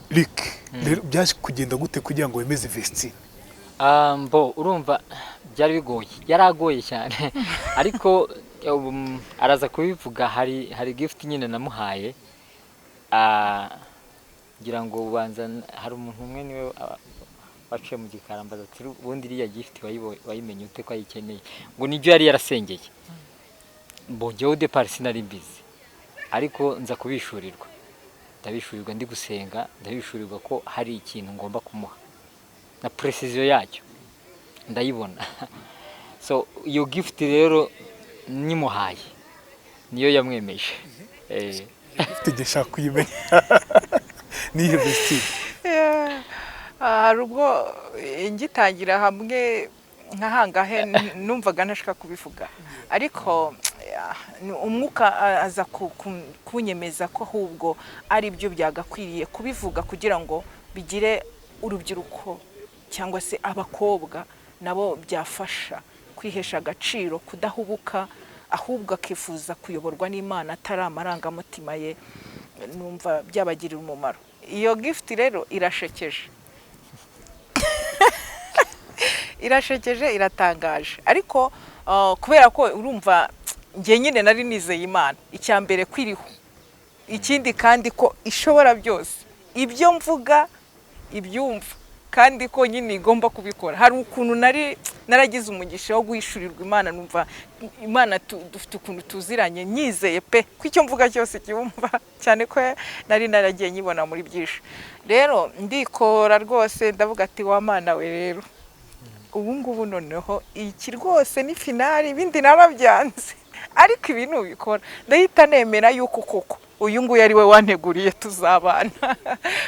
Rick rero byaje kugenda gute kugira ngo wemeze Vestine? Bo urumva byari bigoye, yaragoye cyane ariko araza kubivuga. Hari gift nyine namuhaye, ngira ngo ubanza hari umuntu umwe niwe waciye mu gikarambaza ati ubundi iriya gift wayimenye ute ko ayikeneye, ngo nibyo yari yarasengeye. Mbongeho de par sinari mbizi, ariko nza kubishurirwa, ndabishurirwa ndi gusenga, ndabishurirwa ko hari ikintu ngomba kumuha na precision yacyo ndayibona. So iyo gift rero nimuhaye niyo yamwemeje. Tegeshaka kuyimenya niyo Vestine. Hari ubwo ngitangira hamwe nkahangahe numvaga ntashaka kubivuga, ariko umwuka aza kunyemeza ko ahubwo ari byo byagakwiriye kubivuga kugira ngo bigire urubyiruko cyangwa se abakobwa nabo byafasha kwihesha agaciro, kudahubuka, ahubwo akifuza kuyoborwa n'Imana atari amarangamutima ye. Numva byabagirira umumaro. Iyo gift rero irashekeje irashekeje, iratangaje, ariko kubera ko urumva njye nyine nari nizeye Imana icyambere kwiriho, ikindi kandi ko ishobora byose, ibyo mvuga ibyumva, kandi ko nyine igomba kubikora. Hari ukuntu naragize umugisha wo guhishurirwa Imana, numva Imana dufite ukuntu tuziranye, nyizeye pe ko icyo mvuga cyose cyumva, cyane ko nari naragiye nyibona muri byinshi. Rero ndikora rwose ndavuga ati wa Mana we rero ubu ngubu noneho iki rwose ni finali, ibindi narabyanze, ariko ibintu bikora ndahita nemera yuko koko uyu nguyu ari we wanteguriye tuzabana.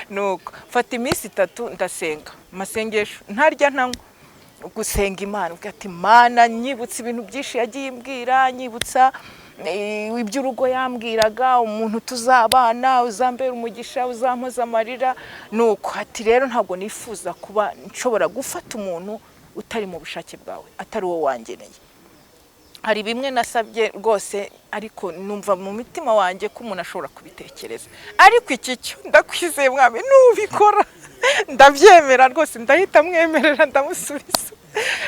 Nuko fata iminsi 3 ndasenga amasengesho ntarya ntanywa, gusenga Imana ati Mana nyibutsa ibintu byinshi yagiye imbwira, nyibutsa iby'urugo yambwiraga, umuntu tuzabana, uzambera umugisha, uzampoza amarira. Nuko ati rero ntabwo nifuza kuba nshobora gufata umuntu utari mu bushake bwawe, atari wowe wangeneye. Hari bimwe nasabye rwose ariko numva mu mitima wanjye ko umuntu ashobora kubitekereza, ariko iki cyo ndakwizeye mwami nubikora ndabyemera rwose, ndahita mwemerera ndamusubiza.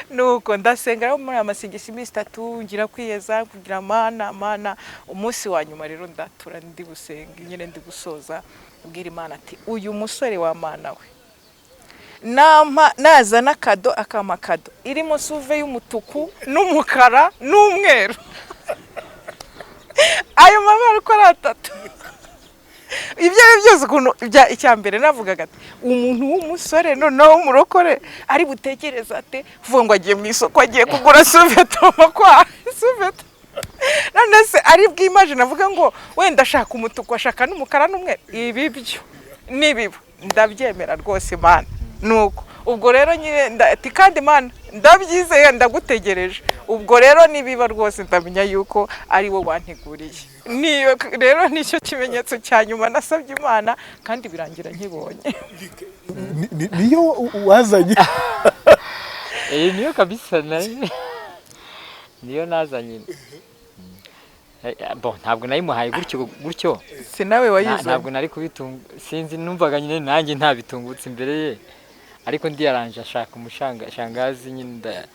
Nuko ndasenga rero muri amasengesho iminsi 3 ngira kwiyeza kugira mana umunsi wa nyuma rero ndatura ndi gusenga nyine ndi gusoza ubwira Imana ati uyu musore wa mana we nazana kado akamakado irimo suve y'umutuku n'umukara n'umweru ayo mabara uko ari 3 ibyo byose ukuntu icyambere navugaga ati umuntu w'umusore noneho w'umurokore ari butekereza ate vuga ngo agiye mu isoko agiye kugura suvetoma kwa suvet none se ari bw'imagine avuga ngo wenda ashaka umutuku ashaka n'umukara n'umweru, ibi byo nibibo ndabyemera rwose Mana. Nuko ubwo rero nyine ati kandi Mana ndabyizeye ndagutegereje, ubwo rero nibiba rwose ndamenya yuko ari wo wanteguriye. Niyo rero nicyo kimenyetso cya nyuma nasabye Imana kandi birangira nkibonye. Niyo wazanye niyo kabisa niyo nazanye. Bon, ntabwo nayimuhaye gutyo sinawe wayizanye, ntabwo nari kubitunga, sinzi numvaga nyine nanjye ntabitungutse imbere ye, ariko ndi yaranje ashaka umushangazi nyine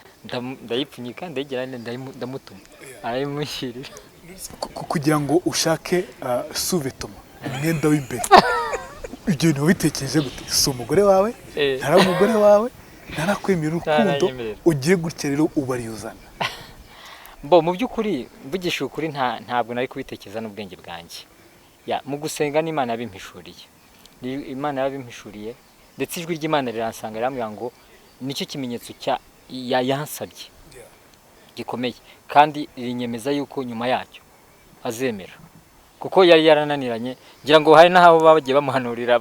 ndayipfunyika ndegera ndamutuma arayimushyirira kugira ngo ushake suvetoma umwenda w'imbere. Ibyo ni witekereje gute? Si umugore wawe ntara umugore wawe ntarakwemera urukundo ugiye gutya rero ubariyuzana. Mu by'ukuri mvugisha ukuri ntabwo nari kubitekereza n'ubwenge bwanjye. Mu gusenga n'Imana yabimpishuriye, Imana yabimpishuriye, ndetse ijwi ry'Imana riransanga riramubwira ngo nicyo kimenyetso yansabye gikomeye, kandi rinyemeza yuko nyuma yacyo azemera, kuko yari yarananiranye. Ngira ngo hari n'aho bagiye bamuhanurira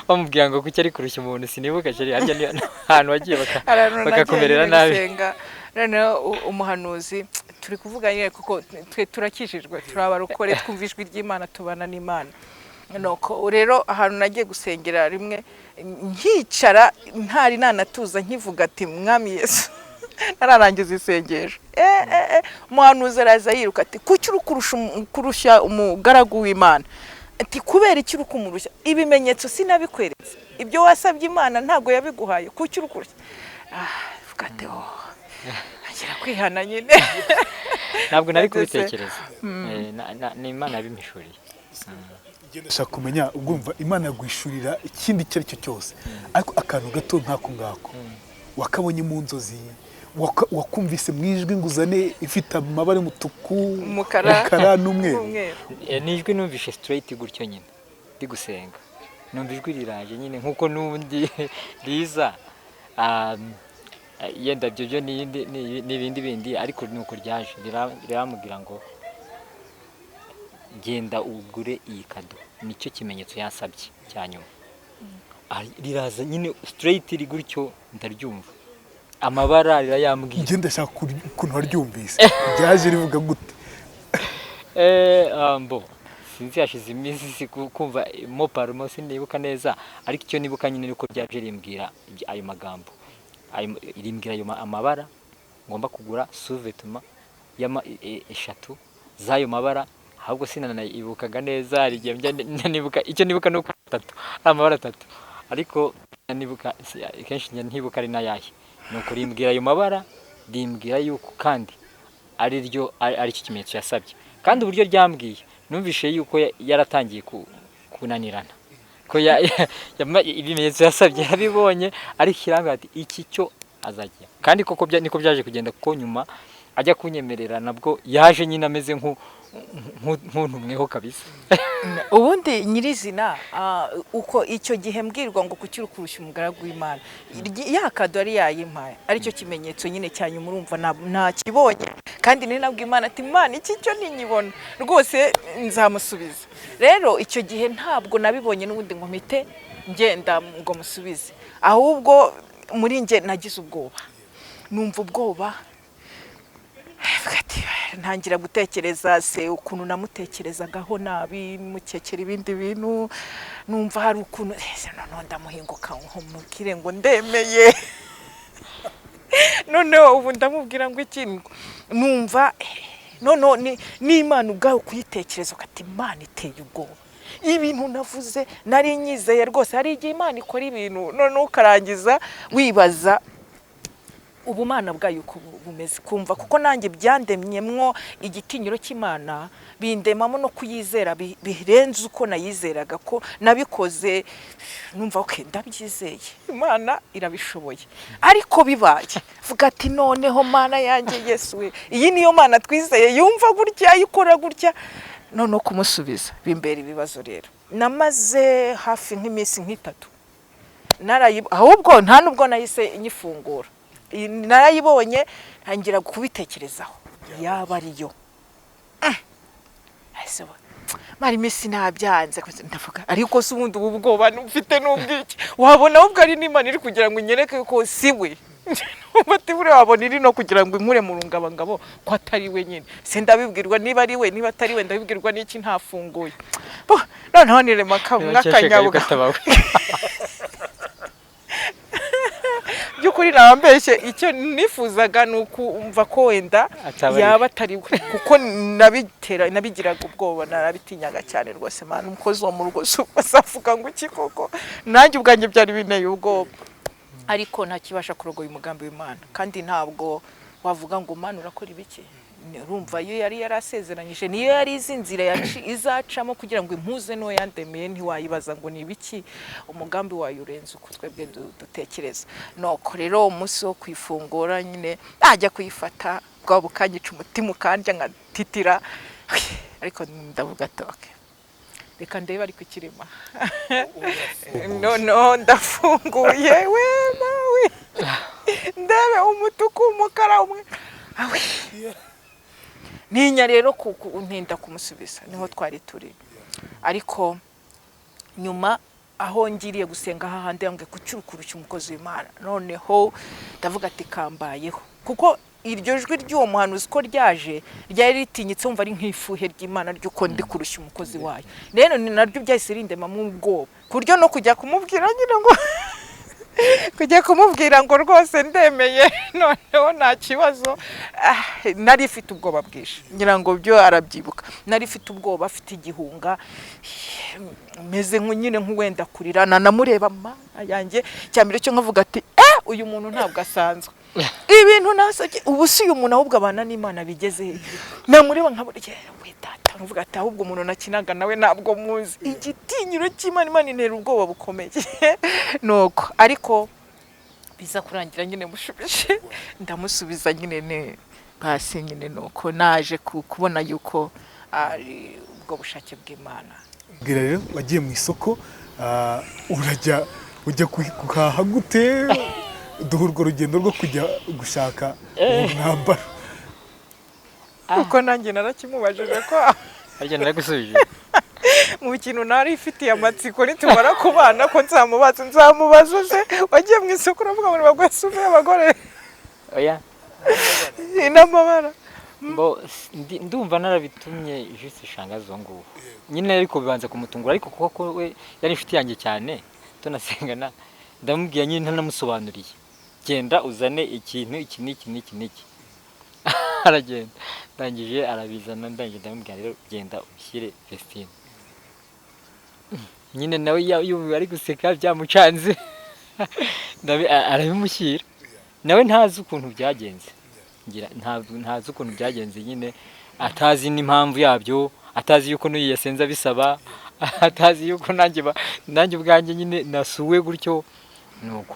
bamubwira ngo kuki ari kurushya umuntu, sinibuka cyari harya ahantu wagiye bakakomerera nabi. Noneho umuhanuzi turi kuvuga nyine kuko twe turakijijwe, turabarokore twumva ijwi ry'Imana tubana n'Imana. Nuko rero ahantu nagiye gusengera rimwe nkicara ntari nanatuza nkivuga ati mwami Yesu nararangiza isengesho, umuhanuzi araza yiruka ati kuki kurusha umugaragu w'Imana, ati kubera iki urukumurusha, ibimenyetso sinabikweretse, ibyo wasabye Imana ntago yabiguhaye, kuki urukurusha. Fukate agira kwihana nyine ntabwo nari kubitekereza, ni Imana yabimpishuriye. Ndashaka kumenya ugumva Imana yaguhishurira ikindi icyo ari cyo cyose, ariko akantu gato nk'ako ngako wakabonye mu nzozi, wakumvise mu ijwi nguzane ifite amabara y'umutuku umukara n'umweru. Ni ijwi numvishe straight gutyo nyine ndi gusenga, numva ijwi riraje nyine nkuko n'ubundi riza, yenda byo n'ibindi bindi, ariko nuko ryaje riramubwira ngo genda ugure iyi kado, nicyo kimenyetso yansabye cya nyuma. Riraza nyine straight ri gutyo ndaryumva, amabara rirayambwiye. Ngenda ndashaka ukuntu waryumvise ryaje rivuga gute? Sinzi yashize iminsi kumva mo parmo sinibuka neza, ariko icyo nibuka nyine niko ryaje rimbwira ayo magambo, rimbwira ayo amabara ngomba kugura suvetuma eshatu z'ayo mabara. Ahubwo sinanayibukaga neza, hari igihe nibuka icyo nibuka no 3 amabara 3, ariko nibuka kenshi ntibuka ari nayahe. Nuko rimbwira ayo mabara, rimbwira yuko kandi ari cyo kimenyetso yasabye, kandi uburyo ryambwiye numvishe yuko yaratangiye kunanirana, ko ibimenyetso yasabye yabibonye, ari kiranga ati iki cyo azajya. Kandi koko niko byaje kugenda, kuko nyuma ajya kunyemerera nabwo yaje nyine ameze nk'untumweho kabisa. Ubundi nyirizina uko icyo gihe mbwirwa ngo kuki urukurusha umugaragu w'Imana, yakado ari yayimpaye, aricyo kimenyetso nyine cyane murumva nta kibonye, kandi ni nabwo Imana ati Imana iki cyo ninyibona rwose nzamusubiza. Rero icyo gihe ntabwo nabibonye n'ubundi ngo mpite ngenda ngo musubize, ahubwo muri nge nagize ubwoba, numva ubwoba, ntangira gutekereza se ukuntu namutekerezagaho nabi, mukekera ibindi bintu, numva hari ukuntu none ndamuhinguka nkumukire ngo ndemeye noneho ubu ndamubwira ngo iki numva noneho n'Imana ubwawe kuyitekereza ukati Imana iteye ubwoba ibintu navuze nari nyizeye rwose hari igihe Imana ikora ibintu noneho ukarangiza wibaza ubumana bwayo uko bumeze kumva kuko nanjye byandemyemwo igitinyiro cy'Imana bindemamo no kuyizera birenze uko nayizeraga ko nabikoze numva okay ndabyizeye Imana irabishoboye ariko bibaye vuga ati noneho Mana yanjye Yesu we iyi niyo Mana twizeye yumva gutya yikora gutya none kumusubiza bimbera ibibazo rero namaze hafi nk'iminsi nk'itatu ahubwo nta nubwo nahise inyifungura narayibonye ntangira kubitekerezaho yaba ariyo mari misi nabyanze ndavuga ariko se ubundi ubu bwoba ufite n'ubwiki wabona ubwo ari n'Imana iri kugira ngo inyereke ko siwe bati bure wabona iri no kugira ngo inkure mu rungabangabo ko atari we nyine se ndabibwirwa niba ari we niba atari we ndabibwirwa n'iki ntafunguye noneho nirema akanyabuga by'ukuri nabambeshye icyo nifuzaga nukumva ko wenda yaba atari we kuko nabigiraga ubwoba narabitinyaga cyane rwose Mana umukozi wo mu rugo asavuga ngo iki koko nanjye ubwanjye byari bineye ubwoba ariko ntakibasha kurogoya umugambi w'Imana kandi ntabwo wavuga ngo Mana urakora ibiki urumva iyo yari yarasezeranyije niyo yari izinzira izacamo kugira ngo impuze no yandemeye ntiwayibaza ngo ni ibiki umugambi wayo urenze uko twebwe dutekereza noko rero umunsi wo kwifungura nyine najya kuyifata bwa bukanyica umutima ukandya nkatitira ariko ndavuga toke reka ndebe ariko ikirima no ndafunguye we nawe ndebe umutuku umukara umwe awe ninya rero ntinda kumusubiza niho twari turi ariko nyuma aho ngiriye gusenga hahandi yange kucyurukurucya umukozi w'Imana noneho ndavuga ati kambayeho kuko iryo jwi ry'uwo muhanuzi ko ryaje ryari ritinyitse umva ari nk'ifuhe ry'Imana ry'uko ndi kurushya umukozi wayo rero ni naryo byahise rindema mu ubwoba kuryo no kujya kumubwira nyine ngo kujya kumubwira ngo rwose ndemeye noneho nta kibazo nari ifite ubwoba bwinshi ngira ngo byo arabyibuka nari ifite ubwoba afite igihunga meze nyine nk'uwenda kurira nanamureba yanjye cyambere cyo nkavuga ati uyu muntu ntabwo asanzwe ibintu nasabye ubu si uyu muntu ahubwo abana n'Imana bigeze namureba nkaburye we data nvuga ati ahubwo umuntu nakinaga nawe ntabwo muzi igitinyiro cy'Imana intera ubwoba bukomeye nuko ariko biza kurangira nyine mushubije ndamusubiza nyine hasi nyine nuko naje kubona yuko ari ubwo bushake bw'Imana bwira rero wagiye mu isoko ujya kuhaha gute duhurwa urugendo rwo kujya gushaka umwambaro kuko nanjye narakimubajije ko agenda gusubije mu kintu nari ifitiye amatsiko nitumara kubana ko nzamubaza se wagiye mu isoko uravuga ngo bagwasume abagore oya n'amabara ndumva narabitumye juste shangazo ngubu nyine ariko bibanza kumutungura ariko kuko we yari inshuti yanjye cyane tunasengana ndamubwiye nyine ntanamusobanuriye genda uzane ikintu iki aragenda ndangije arabizana ndangije ndamubwira rero genda ushyire Vestine nyine nawe yubu ari guseka byamucanze arabimushyira nawe ntazi ukuntu byagenze ntazi ukuntu byagenze nyine atazi n'impamvu yabyo atazi yuko n'uyu yasenza bisaba atazi yuko nanjye ubwanjye nyine nasuwe gutyo nuko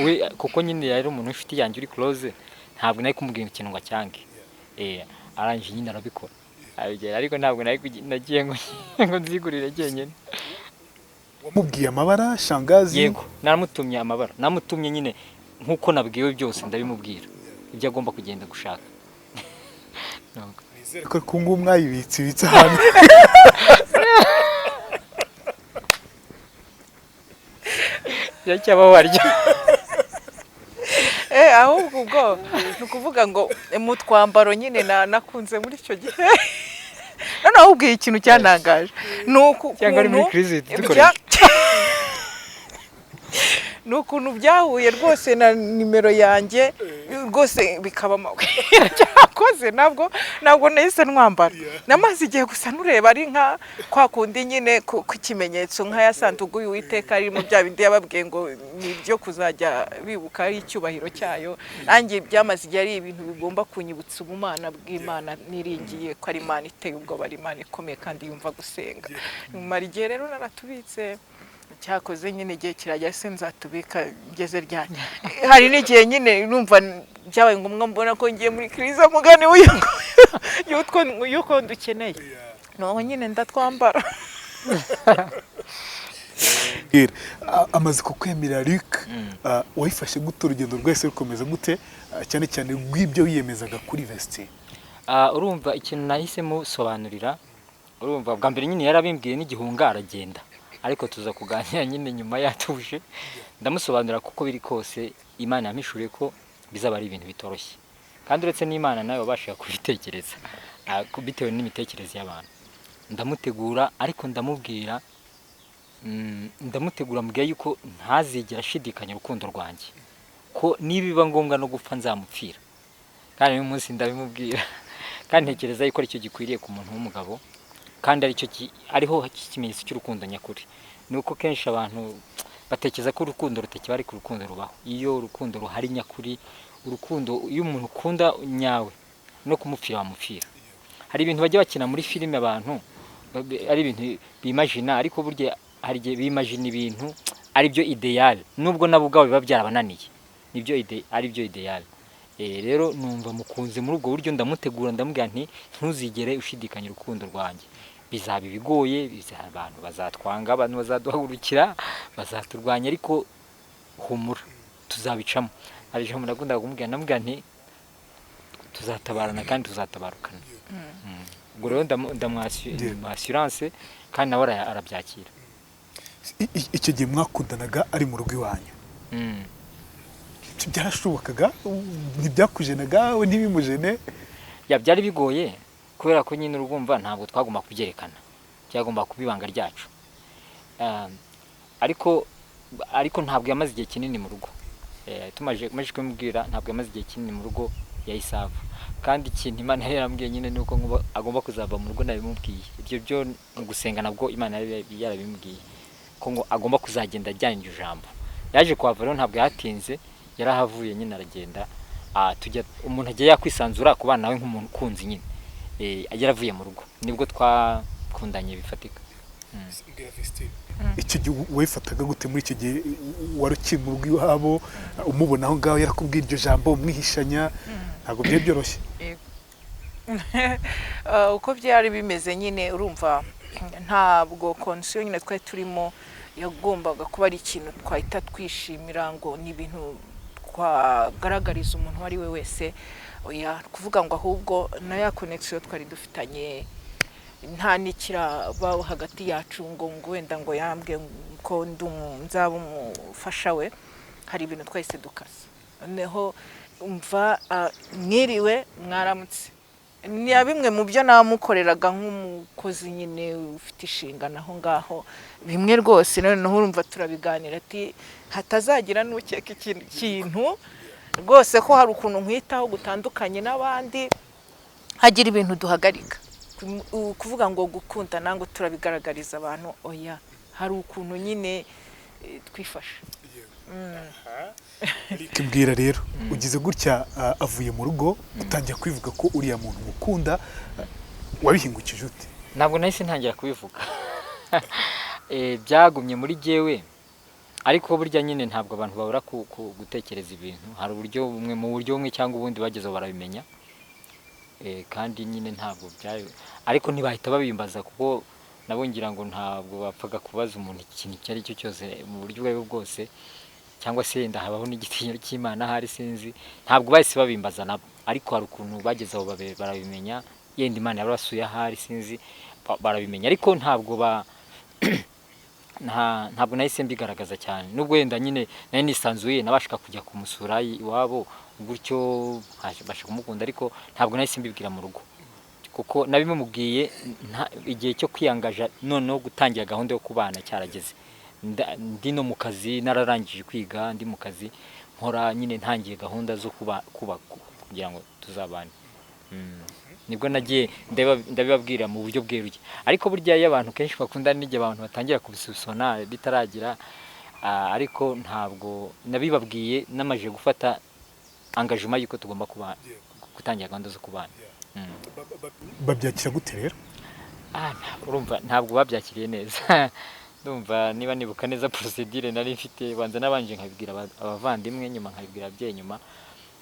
we kuko nyine yari umuntu ufite yanjye uri close ntabwo nari kumubwira ikintu ngo acyange arangije nyine arabikora ariko ntabwo nagiye ngo nzigurire cyenyine wamubwiye amabara shangazi yego naramutumye amabara namutumye nyine nkuko nabwiwe byose ndabimubwira ibyo agomba kugenda gushaka ko kungu mwayibitse hano yacyaba waryo ahubwo ubwo nukuvuga ngo mu twambaro nyine nakunze muri icyo gihe none ahubwo ikintu cyanangaje nuko cyangwa ari muri crise dukoresha ni ukuntu byahuye rwose na nimero yanjye rwose bikaba amabuye cyakoze ntabwo nahise nwambara namaze igihe gusa nureba ari nka kwa kundi nyine ku kimenyetso nka ya sanduku y'Uwiteka ari mu bya bindi yababwiye ngo ni ibyo kuzajya bibuka ari icyubahiro cyayo nanjye byamaze igihe ari ibintu bigomba kunyibutsa ubumana bw'Imana niringiye ko ari Imana iteye ubwoba, ari Imana ikomeye kandi yumva gusenga. Mara igihe rero naratubitse cyakoze nyine igihe kirajya se nzatubika ngeze ryane. Hari n'igihe nyine numva byabaye ngombwa mbona ko ngiye muri kriza mugani yuko dukeneye no nyine ndatwambara. Amaze kukwemera Luc, wayifashe gute urugendo rwese rukomeza gute cyane cyane rw'ibyo wiyemezaga kuri Vesti? Urumva ikintu nahisemo sobanurira, urumva bwa mbere nyine yarabimbwiye n'igihunga aragenda, ariko tuza kuganira nyine nyuma yatuje ndamusobanurira kuko biri kose Imana yamishuriye ko bizaba ari ibintu bitoroshye, kandi uretse n'Imana nayo wabashaka kubitekereza bitewe n'imitekerereze y'abantu. Ndamutegura ariko ndamubwira mubwiye yuko ntazigera ashidikanya urukundo rwanjye, ko nibiba ngombwa no gupfa nzamupfira, kandi uyu munsi ndabimubwira kandi ntekereza yuko aricyo gikwiriye ku muntu w'umugabo, kandi ariho ikimenyetso cy'urukundo nyakuri. Nuko kenshi abantu batekereza ko urukundo rutekiba ari ku rukundo rubaho. Iyo urukundo ruhari nyakuri, urukundo iyo umuntu ukunda nyawe no kumupfira wamupfira. Hari ibintu bajya bakina muri filime abantu ari ibintu bimagina, ariko burya hari igihe bimagina ibintu ari byo ideal, nubwo nabo ubwabo biba byarabananiye, nibyo ari byo ideal. Rero numva mukunze muri ubwo buryo ndamutegura, ndamubwira nti ntuzigere ushidikanya urukundo rwanjye, bizaba bigoye, abantu bazatwanga, abantu bazaduhagurukira, bazaturwanya, ariko humura tuzabicamo. Hari ijambo nakunda kumubwira, ndamubwira nti tuzatabarana kandi tuzatabarukana. Ubwo rero assurance kandi nawe arabyakira. Icyo gihe mwakundanaga ari mu rugo iwanyu, byarashobokaga? Ntibyakujenaga we ntibimujene? Byari bigoye kubera ko nyine urumva ntabwo twagomba kubyerekana, byagomba kuba ibanga ryacu. Ariko ntabwo yamaze igihe kinini mu rugo. Tumaje kumubwira ntabwo yamaze igihe kinini mu rugo yahise ava, kandi ikintu Imana yari yarambwiye nyine nuko agomba kuzava mu rugo nabimubwiye. Ibyo byo mu gusenga nabwo Imana yarabimbwiye ko ngo agomba kuzagenda ajyana iryo jambo. Yaje kuhava rero ntabwo yatinze, yarahavuye nyine aragenda. Umuntu agiye yakwisanzura ku bana nawe nk'umuntu ukunze nyine, yaravuye mu rugo, nibwo twakundanye bifatika. Icyo gihe wifataga gute muri icyo gihe wari ukiri mu rugo iwabo, umubona aho ngaho yarakubwiye iryo jambo, umwihishanya? Ntabwo byari byoroshye. Uko byari bimeze nyine urumva ntabwo konsiyo nyine twari turimo yagombaga kuba ari ikintu twahita twishimira ngo ni ibintu twagaragariza umuntu uwo ari we wese. Kuvuga ngo ahubwo na ya connection twari dufitanye nta nikiraba hagati yacu ngo wenda ngo yambwe ko nzaba umufasha we. Hari ibintu twese dukasa, noneho umva mwiriwe mwaramutse, ni bimwe mu byo namukoreraga nk'umukozi nyine ufite inshingano aho ngaho, bimwe rwose. Noneho urumva turabiganira ati hatazagira n'ukeka ikintu rwose ko hari ukuntu nkwitaho gutandukanye n'abandi, hagira ibintu duhagarika. Kuvuga ngo gukundana ngo turabigaragariza abantu, oya, hari ukuntu nyine twifasha. Kibwira rero ugize gutya, avuye mu rugo utangiye kwivuga ko uriya muntu mukunda, wabihingukije ute? Ntabwo nahise ntangira kubivuga. Byagumye muri jewe, ariko burya nyine ntabwo abantu babura gutekereza ibintu. Hari uburyo bumwe, mu buryo bumwe cyangwa ubundi bagezeho barabimenya, kandi nyine ntabwo byayo, ariko ntibahita babimbaza kuko nabo ngira ngo ntabwo bapfaga kubaza umuntu ikintu icyo ari cyo cyose mu buryo bwe bwose, cyangwa se yenda habaho n'igitinyiro cy'Imana hari sinzi, ntabwo bahise babimbaza nabo, ariko hari ukuntu bagezeho barabimenya, yenda Imana yabasuye ahari sinzi barabimenya, ariko ntabwo ntabwo nahise mbigaragaza cyane. Nubwo yenda nyine nari nisanzuye nabashaka kujya kumusura iwabo gutyo bashaka kumukunda, ariko ntabwo nahise mbibwira mu rugo kuko nabimubwiye igihe cyo kwiyangaja noneho gutangira gahunda yo kubana cyarageze. ndi no mu kazi nararangije kwiga ndi mu kazi nkora nyine ntangiye gahunda zo kuba kugira ngo tuzabane. Nibwo nagiye ndabibabwira mu buryo bweruye, ariko burya iyo abantu kenshi bakundana n'igihe abantu batangira kubisubisona bitaragira, ariko ntabwo nabibabwiye namaje gufata engagement yuko tugomba kuba gutangira gahunda zo kubana. babyakira gute rero? Urumva ntabwo babyakiriye neza. Ndumva niba nibuka neza procedure nari mfite, banza nabanje nkabibwira abavandimwe, nyuma nkabibwira ababyeyi nyuma,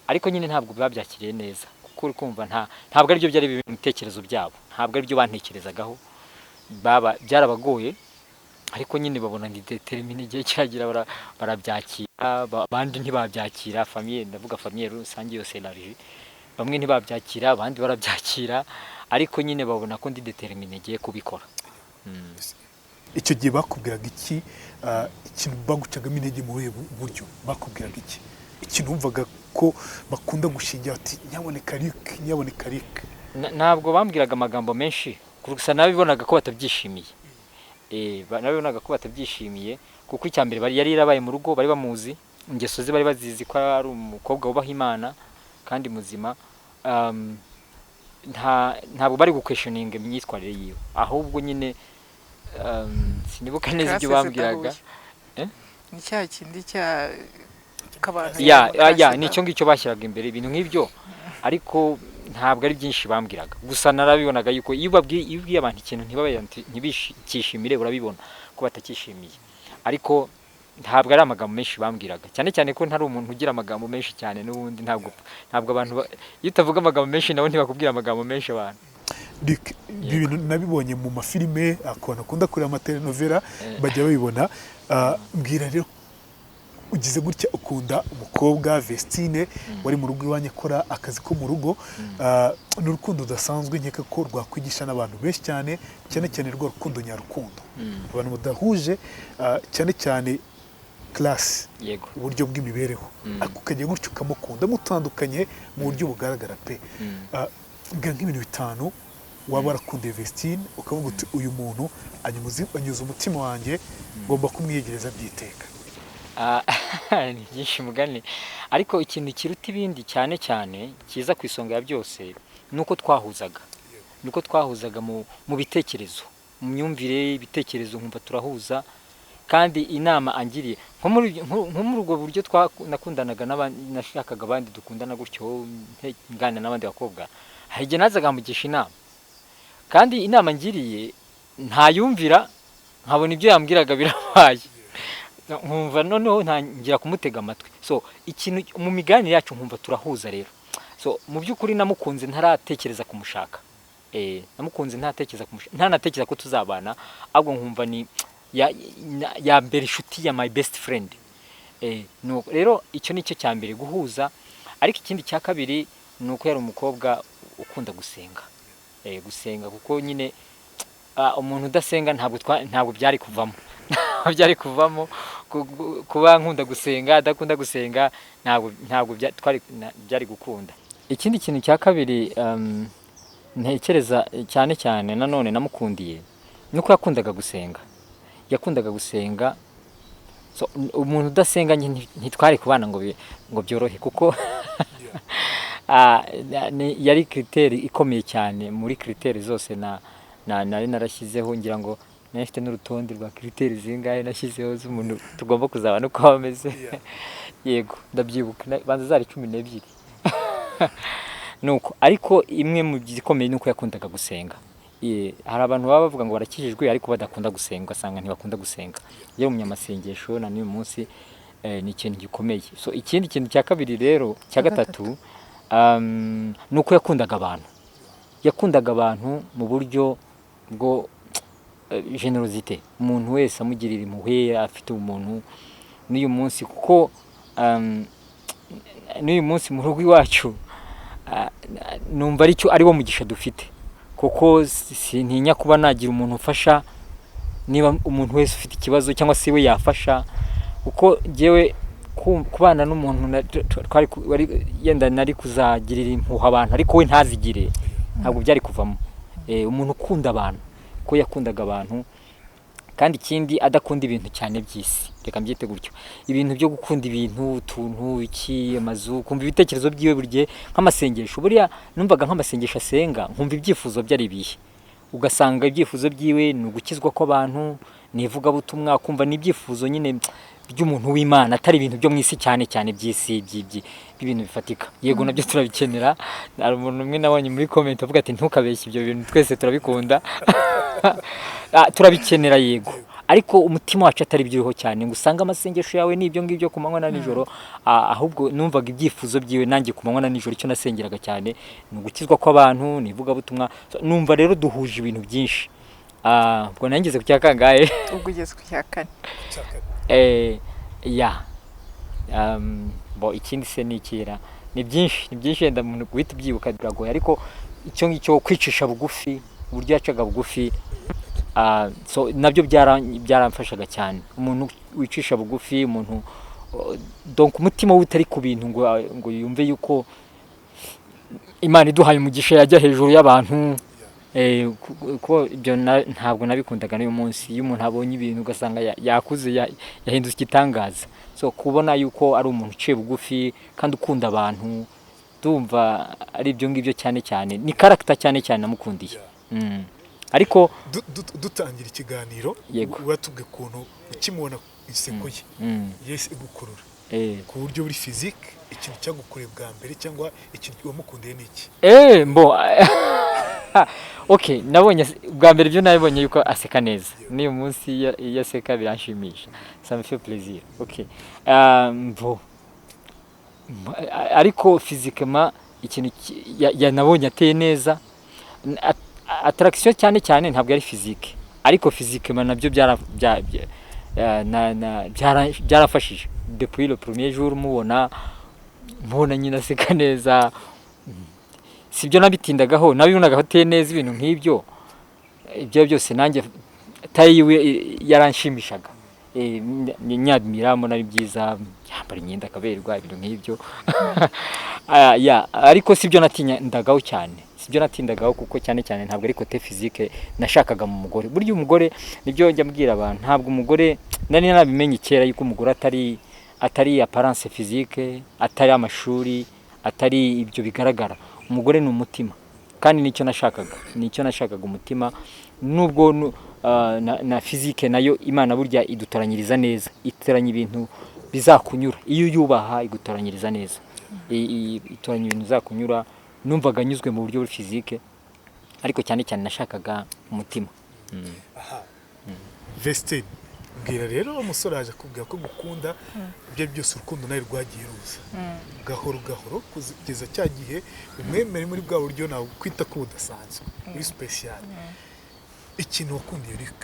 ariko nyine ntabwo babyakiriye neza kuko uri kumva ntabwo ari byo byari ibitekerezo byabo, ntabwo ari byo bantekerezagaho, byarabagoye, ariko nyine babona ndi determine, igihe kiragira barabyakira, abandi ntibabyakira. Famille, ndavuga famille rusange yose large, bamwe ntibabyakira abandi barabyakira, ariko nyine babona ko ndi determine ngiye kubikora. Icyo gihe bakubwiraga iki? Ikintu bagucagamo intege mu buryo bakubwiraga iki? Ikintu wumvaga ko bakunda gushingira ati nyaboneka Rick? Ntabwo bambwiraga amagambo menshi, gusa nabibonaga ko batabyishimiye. Nabibonaga ko batabyishimiye kuko icya mbere yari yarabaye mu rugo, bari bamuzi, ingeso ze bari bazizi ko ari umukobwa wubaha Imana kandi muzima. Ntabwo bari guquestioning imyitwarire yiwe, ahubwo nyine sinibuka neza ibyo bambwiraga. Ni cya kindi cya kabana nicyo ngicyo bashyiraga imbere ibintu nk'ibyo, ariko ntabwo ari byinshi bambwiraga. Gusa narabibonaga yuko iyo ubwiye abantu ikintu ntibishimire, urabibona ko batakishimiye, ariko ntabwo ari amagambo menshi bambwiraga, cyane cyane ko ntari umuntu ugira amagambo menshi cyane. N'ubundi ntabwo abantu iyo utavuga amagambo menshi nabo ntibakubwira amagambo menshi abantu. Ibintu nabibonye mu mafilime, akantu akunda kureba amatelenovela bajya babibona. Mbwira rero, ugize gutya ukunda umukobwa Vestine wari mu rugo iwanyu akora akazi ko mu rugo, n'urukundo udasanzwe, nkeka ko rwakwigisha n'abantu benshi cyane cyane rwo rukundo nyarukundo, abantu badahuje cyane cyane class, uburyo bw'imibereho, ariko ukajya gutyo ukamukunda mutandukanye mu buryo bugaragara pe. Mbwira nk'ibintu 5 waba warakundiye Vestine ukavuga uti uyu muntu anyuze umutima wanjye, ngomba kumwiyegereza byiteka. Ni byinshi mugani, ariko ikintu kiruta ibindi cyane kiza ku isonga ya byose nuko twahuzaga mu bitekerezo, mu myumvire, ibitekerezo nkumva turahuza, kandi inama angiriye nko muri ubwo buryo nakundanaga nashakaga abandi dukundana gutyo, nganira n'abandi bakobwa, hari igihe nazaga mugisha inama, kandi inama ngiriye ntayumvira, nkabona ibyo yambwiraga birabaye, nkumva noneho ntangira kumutega amatwi. So ikintu mu miganire yacu nkumva turahuza rero. So mu by'ukuri namukunze ntaratekereza kumushaka, namukunze ntanatekereza ko tuzabana, ahubwo nkumva ni ya mbere inshuti ya my best friend. Rero icyo nicyo cya mbere, guhuza. Ariko ikindi cya kabiri ni uko yari umukobwa ukunda gusenga, gusenga, kuko nyine umuntu udasenga ntabwo byari kuvamo byari kuvamo. Kuba nkunda gusenga adakunda gusenga ntabwo byari gukunda. Ikindi kintu cya kabiri ntekereza cyane nanone namukundiye nuko yakundaga gusenga. So umuntu udasenga ntitwari kubana ngo byorohe, kuko yari critère ikomeye cyane muri critère zose nari narashyizeho. Ngira ngo nafite n'urutonde rwa critère zingahe nashyizeho z'umuntu tugomba kuzabana uko bameze. Yego ndabyibuka, banza zari 12. Nuko ariko imwe mu gikomeye nuko yakundaga gusenga. Hari abantu baba bavuga ngo barakijijwe ariko badakunda gusenga, asanga ntibakunda gusenga. Iyo umunyamasengesho na n'uyu munsi ni ikintu gikomeye. So ikindi kintu cya kabiri rero, cya gatatu, nuko yakundaga abantu mu buryo bwo generosité, umuntu wese amugirira impuhwe, afite umuntu. N'uyu munsi kuko n'uyu munsi mu rugo iwacu numva ari wo mugisha dufite, kuko sintinya kuba nagira umuntu ufasha, niba umuntu wese ufite ikibazo cyangwa se we yafasha, kuko jewe kubana n'umuntu yenda nari kuzagirira impuhwe abantu ariko we ntazigire, ntabwo byari kuvamo. Umuntu ukunda abantu, ko yakundaga abantu kandi ikindi adakunda ibintu cyane by'isi, reka mbyite gutyo, ibintu byo gukunda ibintu utuntu iki amazu, kumva ibitekerezo byiwe burye nk'amasengesho. Buriya numvaga nk'amasengesho asenga nkumva ibyifuzo byari bihe, ugasanga ibyifuzo byiwe ni ugukizwa kw'abantu, ni ivugabutumwa, kumva ni ibyifuzo nyine by'umuntu w'Imana, atari ibintu byo mu isi cyane cyane by'isi by'ibintu bifatika. Yego nabyo turabikenera. Hari umuntu umwe nabonye muri comment avuga ati ntukabeshye ibyo bintu, twese turabikunda. Turabikenera yego, ariko umutima wacu atari byuriho cyane ngo usanga amasengesho yawe n'ibyo ngibyo ku manywa na nijoro. Ahubwo numvaga ibyifuzo byiwe nanjye ku manywa na nijoro icyo nasengeraga cyane ni ugukizwa kw'abantu, ni ivugabutumwa. Numva rero duhuje ibintu byinshi. Ubwo nangeze ku cya kangahe? ubwo ugeze ku cya kane. Ya bo ikindi se nikira ni byinshi yenda umuntu guhita ubyibuka biragoye, ariko icyo ngicyo kwicisha bugufi, uburyo yacaga bugufi, so nabyo byaramfashaga cyane. Umuntu wicisha bugufi, umuntu donc umutima we utari ku bintu ngo yumve yuko Imana iduhaye umugisha yajya hejuru y'abantu. Ko ibyo ntabwo nabikundaga n'uyu munsi. Iyo umuntu abonye ibintu ugasanga yakuze yahindutse igitangaza, so kubona yuko ari umuntu uciye bugufi kandi ukunda abantu, ndumva ari ibyo ngibyo cyane cyane, ni character cyane cyane namukundiye. Ariko dutangira ikiganiro uratubwiye ukuntu ukimubona inseko ye yese igukurura ku buryo buri physique, ikintu cyagukoreye bwa mbere cyangwa ikintu wamukundiye n'iki? Mbo okay, nabonye bwa mbere ibyo nabibonye yuko aseka neza, n'uyu munsi iyo aseka biranshimisha, ça me fait plaisir. Okay, mbo ariko physiquement ikintu nabonye ateye neza, attraction cyane cyane ntabwo ari physique, ariko physiquement nabyo byarafashije. Depuis le premier jour mubona nyine aseka neza, sibyo nabitindagaho, nabibonagaho ateye neza ibintu nk'ibyo. Ibyo byose nanjye tayiwe yaranshimishaga. Nyadmiramo nari byiza, yambara imyenda akaberwa, ibintu nk'ibyo. Ariko sibyo natindagaho cyane, kuko cyane cyane ntabwo ari côté physique nashakaga mu mugore. Burya umugore nibyo njya mbwira abantu, ntabwo umugore nari nabimenye kera yuko umugore atari apparence physique, atari amashuri, atari ibyo bigaragara. Umugore ni umutima, kandi nicyo nashakaga umutima. Nubwo na physique nayo Imana burya idutoranyiriza neza, iteranya ibintu bizakunyura. Iyo yubaha igutoranyiriza neza, itoranya ibintu bizakunyura. Numvaga nyuzwe mu buryo bwa physique, ariko cyane cyane nashakaga umutima. Vestine, mbwira rero umusore aje kubwira ko gukunda ibyo byose urukundo nawe rwagiye ruza gahoro kugeza cya gihe umwemere muri bwa buryo nawe kwita ko budasanzwe muri special. Ikintu wakundiye Eric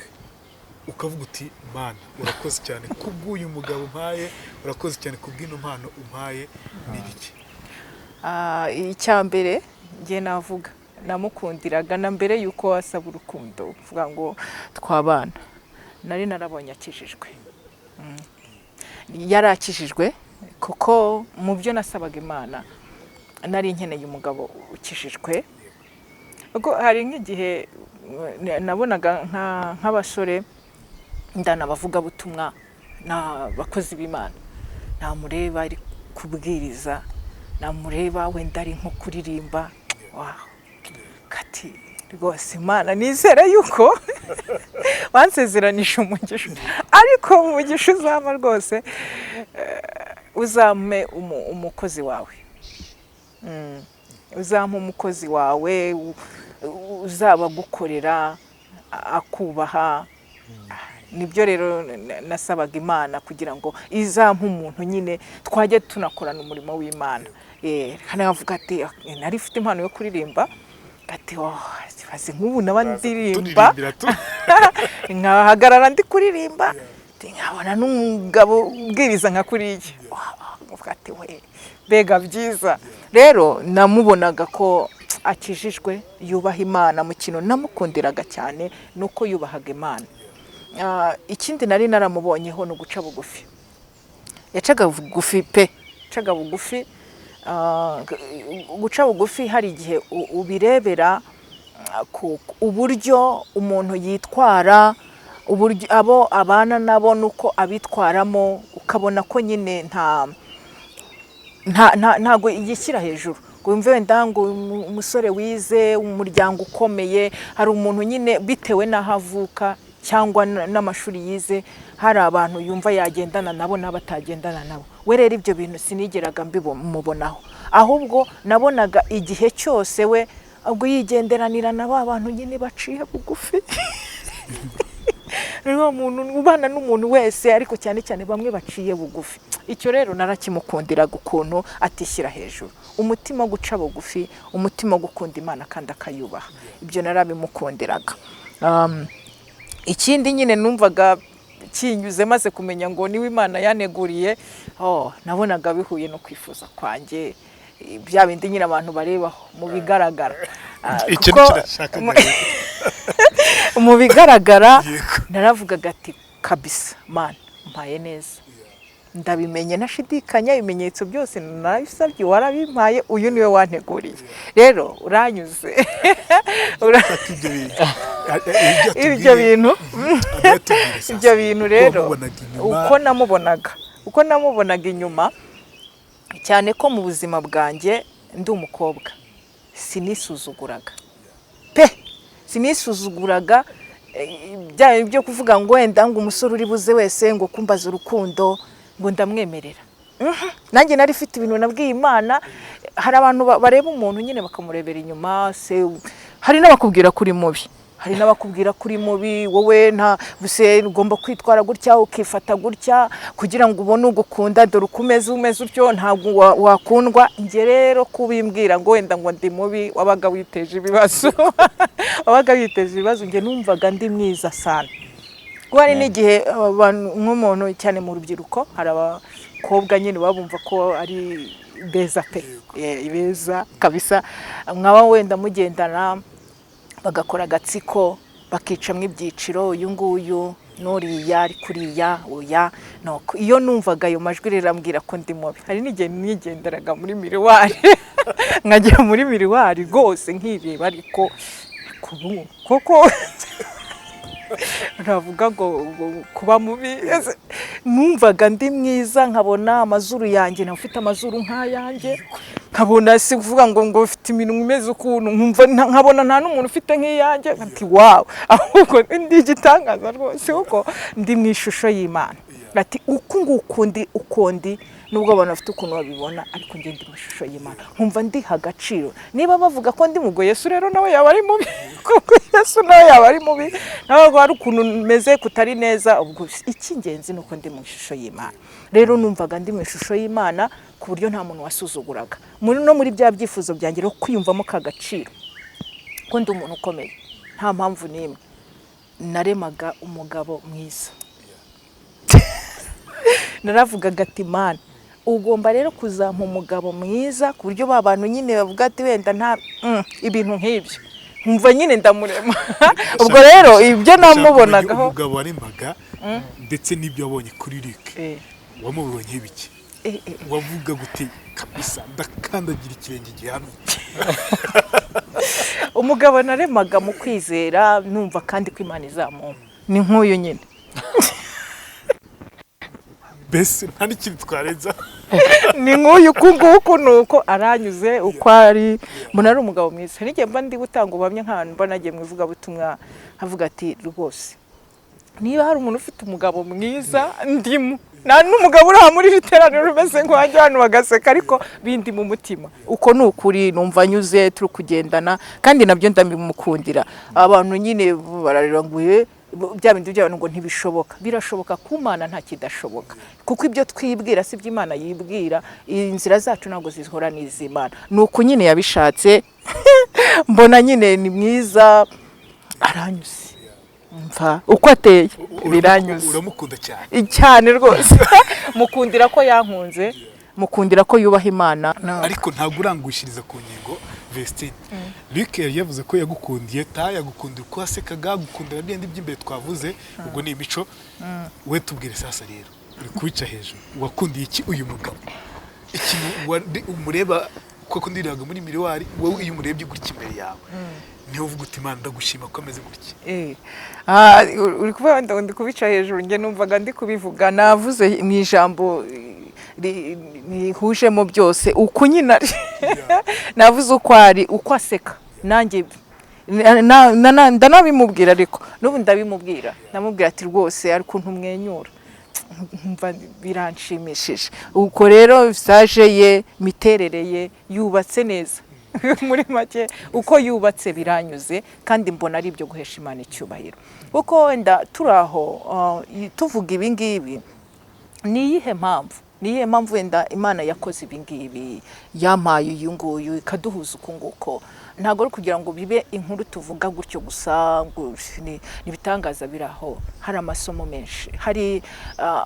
ukavuga uti Mana urakoze cyane kubw'uyu mugabo umpaye, urakoze cyane kubw'ino mpano umpaye, ni iki? Icya mbere ngiye navuga namukundiraga na mbere yuko wasaba urukundo uvuga ngo twabana, nari narabonye akijijwe. Yarakijijwe kuko mu byo nasabaga Imana nari nkeneye umugabo ukijijwe. Ubwo hari nk'igihe nabonaga nk'abasore ndanabavuga butumwa n'abakozi b'Imana, namureba ari kubwiriza, namureba wenda ari nko kuririmba, kati rwose Imana nizere yuko wansezeranisha umugisha, ariko umugisha uzama rwose uzame umukozi wawe, uzama umukozi wawe uzaba gukorera akubaha. Nibyo rero nasabaga Imana kugira ngo izampa umuntu nyine twajye tunakorana umurimo w'Imana. Hano yavuga ati nari mfite impano yo kuririmba, ati zibaze nk'ubu naba ndirimba nkahagarara ndi kuririmba, nkabona n'umugabo ubwiriza nka kuriya, uvuga ati we mbega byiza. Rero namubonaga ko akijijwe, yubaha Imana. Mu kintu namukundiraga cyane nuko yubahaga Imana. Ikindi nari naramubonyeho no guca bugufi, yacaga bugufi pe, yacaga bugufi. Guca bugufi hari igihe ubirebera ku uburyo umuntu yitwara uburyo abo abana nabo nuko abitwaramo ukabona ko nyine ntago igishyira hejuru ngo wumve wenda ngo umusore wize umuryango ukomeye hari umuntu nyine bitewe n'aho avuka cyangwa n'amashuri yize hari abantu yumva yagendana nabo n'abatagendana nabo we rero ibyo bintu sinigeraga mbimubonaho ahubwo nabonaga igihe cyose we ubwo yigenderanira na ba bantu nyine baciye bugufi niwo muntu ubana n'umuntu wese ariko cyane cyane bamwe baciye bugufi icyo rero narakimukundiraga ukuntu atishyira hejuru umutima wo guca bugufi umutima wo gukunda Imana kandi akayubaha ibyo narabimukundiraga ikindi nyine numvaga kinyuze maze kumenya ngo niwe Imana yaneguriye nabonaga bihuye no kwifuza kwanjye bya bindi nyine abantu barebaho mu bigaragara mu bigaragara naravugaga ati kabisa Mana mpaye neza ndabimenye nashidikanya ibimenyetso byose narabisabye warabimpaye uyu niwe wanteguriye rero uranyuze ibyo bintu rero uko namubonaga inyuma cyane ko mu buzima bwanjye ndi umukobwa sinisuzuguraga sinisuzuguraga byo kuvuga ngo wenda ngo umusore uri buze wese ngo kumbaza urukundo ngo ndamwemerera nanjye nari mfite ibintu nabwiye Imana hari abantu bareba umuntu nyine bakamurebera inyuma hari n'abakubwira kuri mubi hari n'abakubwira kuri mubi wowe nta buse ugomba kwitwara gutya ukifata gutya kugira ngo ubone ugukunda dore ukomeze umeze utyo ntabwo wakundwa nge rero kubimbwira ngo wenda ngo ndi mubi wabaga witeje ibibazo nge numvaga ndi mwiza sana hari n'igihe nk'umuntu cyane mu rubyiruko hari abakobwa nyine babumva ko ari beza pe beza kabisa mwaba wenda mugendana bagakora agatsiko bakicamwe ibyiciro uyu nguyu nuriya ari kuriya oya nuko iyo numvaga ayo majwi rero ambwira ko ndi mubi hari n'igihe nigenderaga muri miriwari nkajya muri miriwari rwose nkireba ariko koko navuga ngo kuba mubi numvaga ndi mwiza nkabona amazuru yanjye ufite amazuru nk'ayanjye nkabona si kuvuga ngo ufite iminwa imeze ukuntu nkabona nta n'umuntu ufite nk'iyanjye nti wawe ahubwo ndi igitangaza rwose kuko ndi mu ishusho y'Imana ati uku ngukundi ukundi nubwo abantu bafite ukuntu babibona ariko njye ndi mu ishusho y'Imana nkumva ndi hagaciro niba bavuga ko ndi mugo Yesu rero nawe yaba ari mubi kuko Yesu nawe yaba ari mubi nawe hari ukuntu meze kutari neza ubwo icy'ingenzi nuko ndi mu ishusho y'Imana rero numvaga ndi mu ishusho y'Imana ku buryo nta muntu wasuzuguraga muri bya byifuzo byanjye rero kwiyumvamo kagaciro ko ndi umuntu ukomeye nta mpamvu n'imwe naremaga umugabo mwiza naravugaga ati Mana ugomba rero kuzampa umugabo mwiza ku buryo ba bantu nyine bavuga ati wenda nta ibintu nk'ibyo nkumva nyine ndamurema ubwo rero ibyo namubonagaho umugabo waremaga ndetse n'ibyo wabonye kuri Rick wamubonye ibiki wavuga gute kabisa ndakandagira ikirenge gihano umugabo naremaga mu kwizera numva kandi ko Imana izamumpa ni nk'uyu nyine bese nta n'ikintu twarenza ni nk'uyu nguku nuko aranyuze uko ari mbona ari umugabo mwiza n'igihe mba ndi gutanga ubamye nk'ahantu mba nagiye mu ivugabutumwa havuga ati rwose niba hari umuntu ufite umugabo mwiza ndimo nta n'umugabo uri muri iteraniro rumeze nk'uwajya hano bagaseka ariko bindi mu mutima uko ni ukuri numva nyuze turi kugendana kandi nabyo ndabimukundira abantu nyine bararanguye bya bindi by'abantu ngo ntibishoboka birashoboka ku Mana nta kidashoboka kuko ibyo twibwira si byo Imana yibwira inzira zacu ntabwo zihora n'iz'Imana nuko nyine yabishatse mbona nyine ni mwiza aranyuze mva uko ateye biranyuze uramukunda cyane rwose mukundira ko yankunze mukundira ko yubaha Imana ariko ntabwo urangushiriza ku ngingo Vestine Rick yavuze ko yagukundiye yagukundiye uko wasekaga gukundira byindi by'imbere twavuze ubwo ni imico we tubwire sasa rero uri kubica hejuru wakundiye iki uyu mugabo ikintu umureba kuko ndiraga muri miriwari wowe iyo umurebye gutya imbere yawe niho uvuga uti Imana ndagushima ko ameze gutya. Uri kuvuga ndi kubica hejuru njye numvaga ndi kubivuga navuze mu ijambo nihujemo byose uko nyina navuze uko ari uko aseka nanjye ndanabimubwira ariko n'ubu ndabimubwira namubwira ati rwose ari ukuntu umwenyura mva biranshimishije uko rero visage ye miterere ye yubatse neza muri make uko yubatse biranyuze kandi mbona ari ibyo guhesha Imana icyubahiro kuko wenda turaho tuvuga ibi ngibi niyihe mpamvu wenda Imana yakoze ibi ngibi yampaye uyu nguyu ikaduhuza uko nguko ntago ari kugira ngo bibe inkuru tuvuga gutyo gusa nibitangaza biraho hari amasomo menshi hari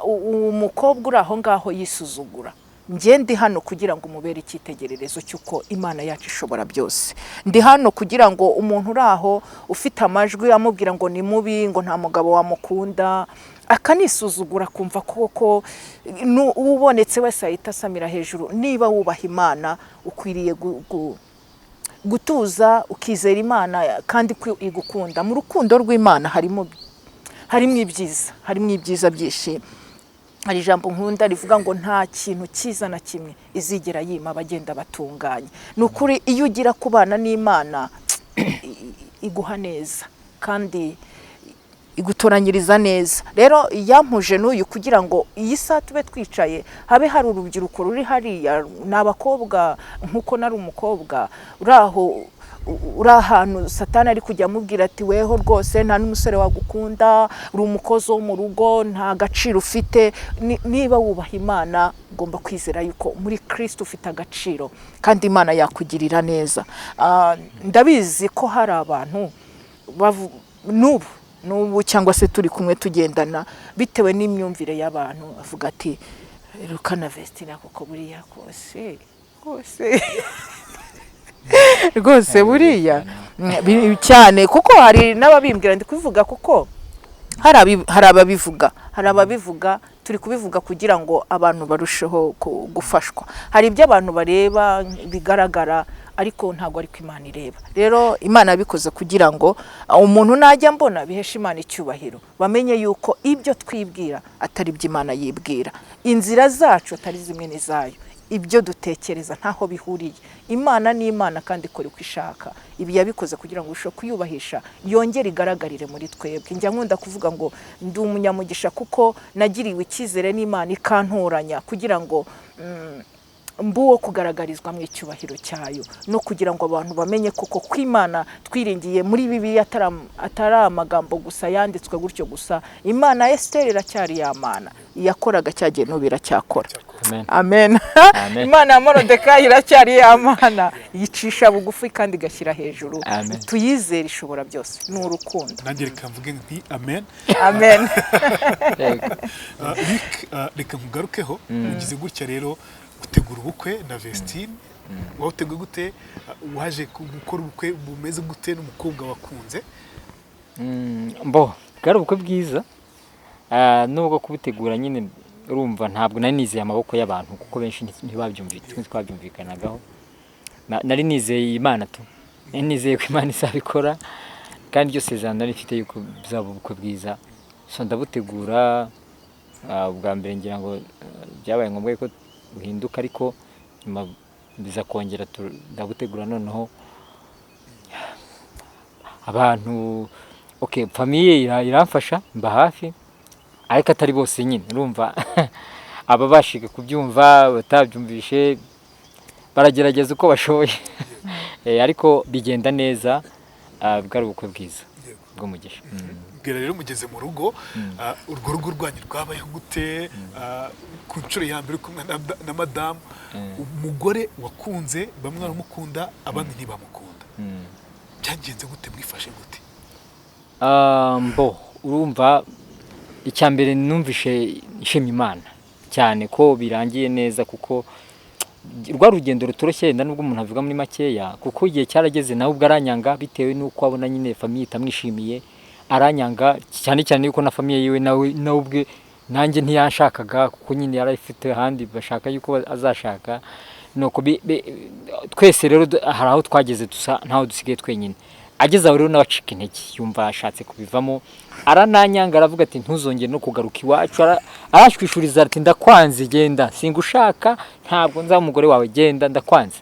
umukobwa uri aho ngaho yisuzugura njye ndi hano kugira ngo umubere icyitegererezo cy'uko Imana yacu ishobora byose ndi hano kugira ngo umuntu uri aho ufite amajwi amubwira ngo ni mubi ngo nta mugabo wamukunda akanisuzugura kumva koko ubonetse wese ahita asamira hejuru niba wubaha Imana ukwiriye gutuza ukizera Imana kandi igukunda mu rukundo rw'Imana harimo ibyiza byinshi hari ijambo nkunda rivuga ngo nta kintu cyiza na kimwe izigera yima abagenda batunganye nukuri iyo ugira kubana n'Imana iguha neza kandi igutoranyiriza neza rero yampuje n'uyu kugira ngo iyi saa tube twicaye habe hari urubyiruko ruri hariya n'abakobwa nkuko nari umukobwa uraho uri ahantu Satani ari kujya amubwira ati weho rwose nta n'umusore wagukunda uri umukozi wo mu rugo nta gaciro ufite niba wubaha Imana ugomba kwizera yuko muri Kristo ufite agaciro kandi Imana yakugirira neza ndabizi ko hari abantu n'ubu cyangwa se turi kumwe tugendana bitewe n'imyumvire y'abantu avuga ati Rukana Vestina kuko buriya rwose buriya cyane kuko hari n'ababimbwira ndi kubivuga kuko hari ababivuga turi kubivuga kugira ngo abantu barusheho gufashwa hari ibyo abantu bareba bigaragara ariko ntago ariko Imana ireba rero Imana yabikoze kugira ngo umuntu najya mbona bihesha Imana icyubahiro bamenye yuko ibyo twibwira atari byo Imana yibwira inzira zacu atari zimwe n'izayo ibyo dutekereza ntaho bihuriye Imana ni Imana kandi ikora uko ishaka ibi yabikoze kugira ngo usho kuyubahisha yongere igaragarire muri twebwe njya nkunda kuvuga ngo ndi umunyamugisha kuko nagiriwe icyizere n'Imana ikantoranya kugira ngo mbuwo kugaragarizwa mu icyubahiro cyayo no kugira ngo abantu bamenye koko kw'Imana twiringiye muri Bibiliya atari amagambo gusa yanditswe gutyo gusa Imana Esther iracyari yamana yakoraga cyagiye no biracyakora amen Imana ya Morodekayi iracyari yamana yicisha bugufi kandi gashyira hejuru tuyizere ishobora byose n'urukundo nanjye reka mvuge nti amen reka nkugarukeho ugize gutya rero gutegura ubukwe na Vestine wawuteguye gute waje gukora ubukwe bumeze gute n'umukobwa wakunze bwari ubukwe bwiza nubwo kubutegura nyine urumva ntabwo nari nizeye amaboko y'abantu kuko benshi twabyumvikanagaho nari nizeye Imana nizeye ko Imana izabikora kandi byose nari mfite yuko bizaba ubukwe bwiza so ndabutegura ubwa mbere ngira ngo byabaye ngombwa ko buhinduka ariko biza kongera ndabutegura noneho abantu famille iramfasha mba hafi ariko atari bose nyine urumva ababashije kubyumva batabyumvishe baragerageza uko bashoboye ariko bigenda neza bwari ubukwe bwiza bw'umugisha bwira rero mugeze mu rugo urwo rugo rwanyu rwabayeho gute ku nshuro ya mbere kumwe na madamu umugore wakunze bamwe baramukunda abandi ntibamukunda byagenze gute mwifashe gute urumva icyambere numvishe ishimye Imana cyane ko birangiye neza kuko rwa rugendo rutoroshye nubwo umuntu avuga muri makeya kuko igihe cyarageze nawe ubwo aranyanga bitewe nuko abona nyine famille itamwishimiye aranyanga cyane cyane yuko na famille yiwe nawe ubwe nanjye ntiyanshakaga kuko nyine yarafite handi bashaka yuko azashaka nuko twese rero hari aho twageze dusa ntaho dusigaye twenyine. Ageze aho rero n'abacika intege yumva ashatse kubivamo, arananyanga aravuga ati ntuzongere no kugaruka iwacu, arashwishuriza ati ndakwanze genda, singushaka, ntabwo nzaba umugore wawe, genda ndakwanze.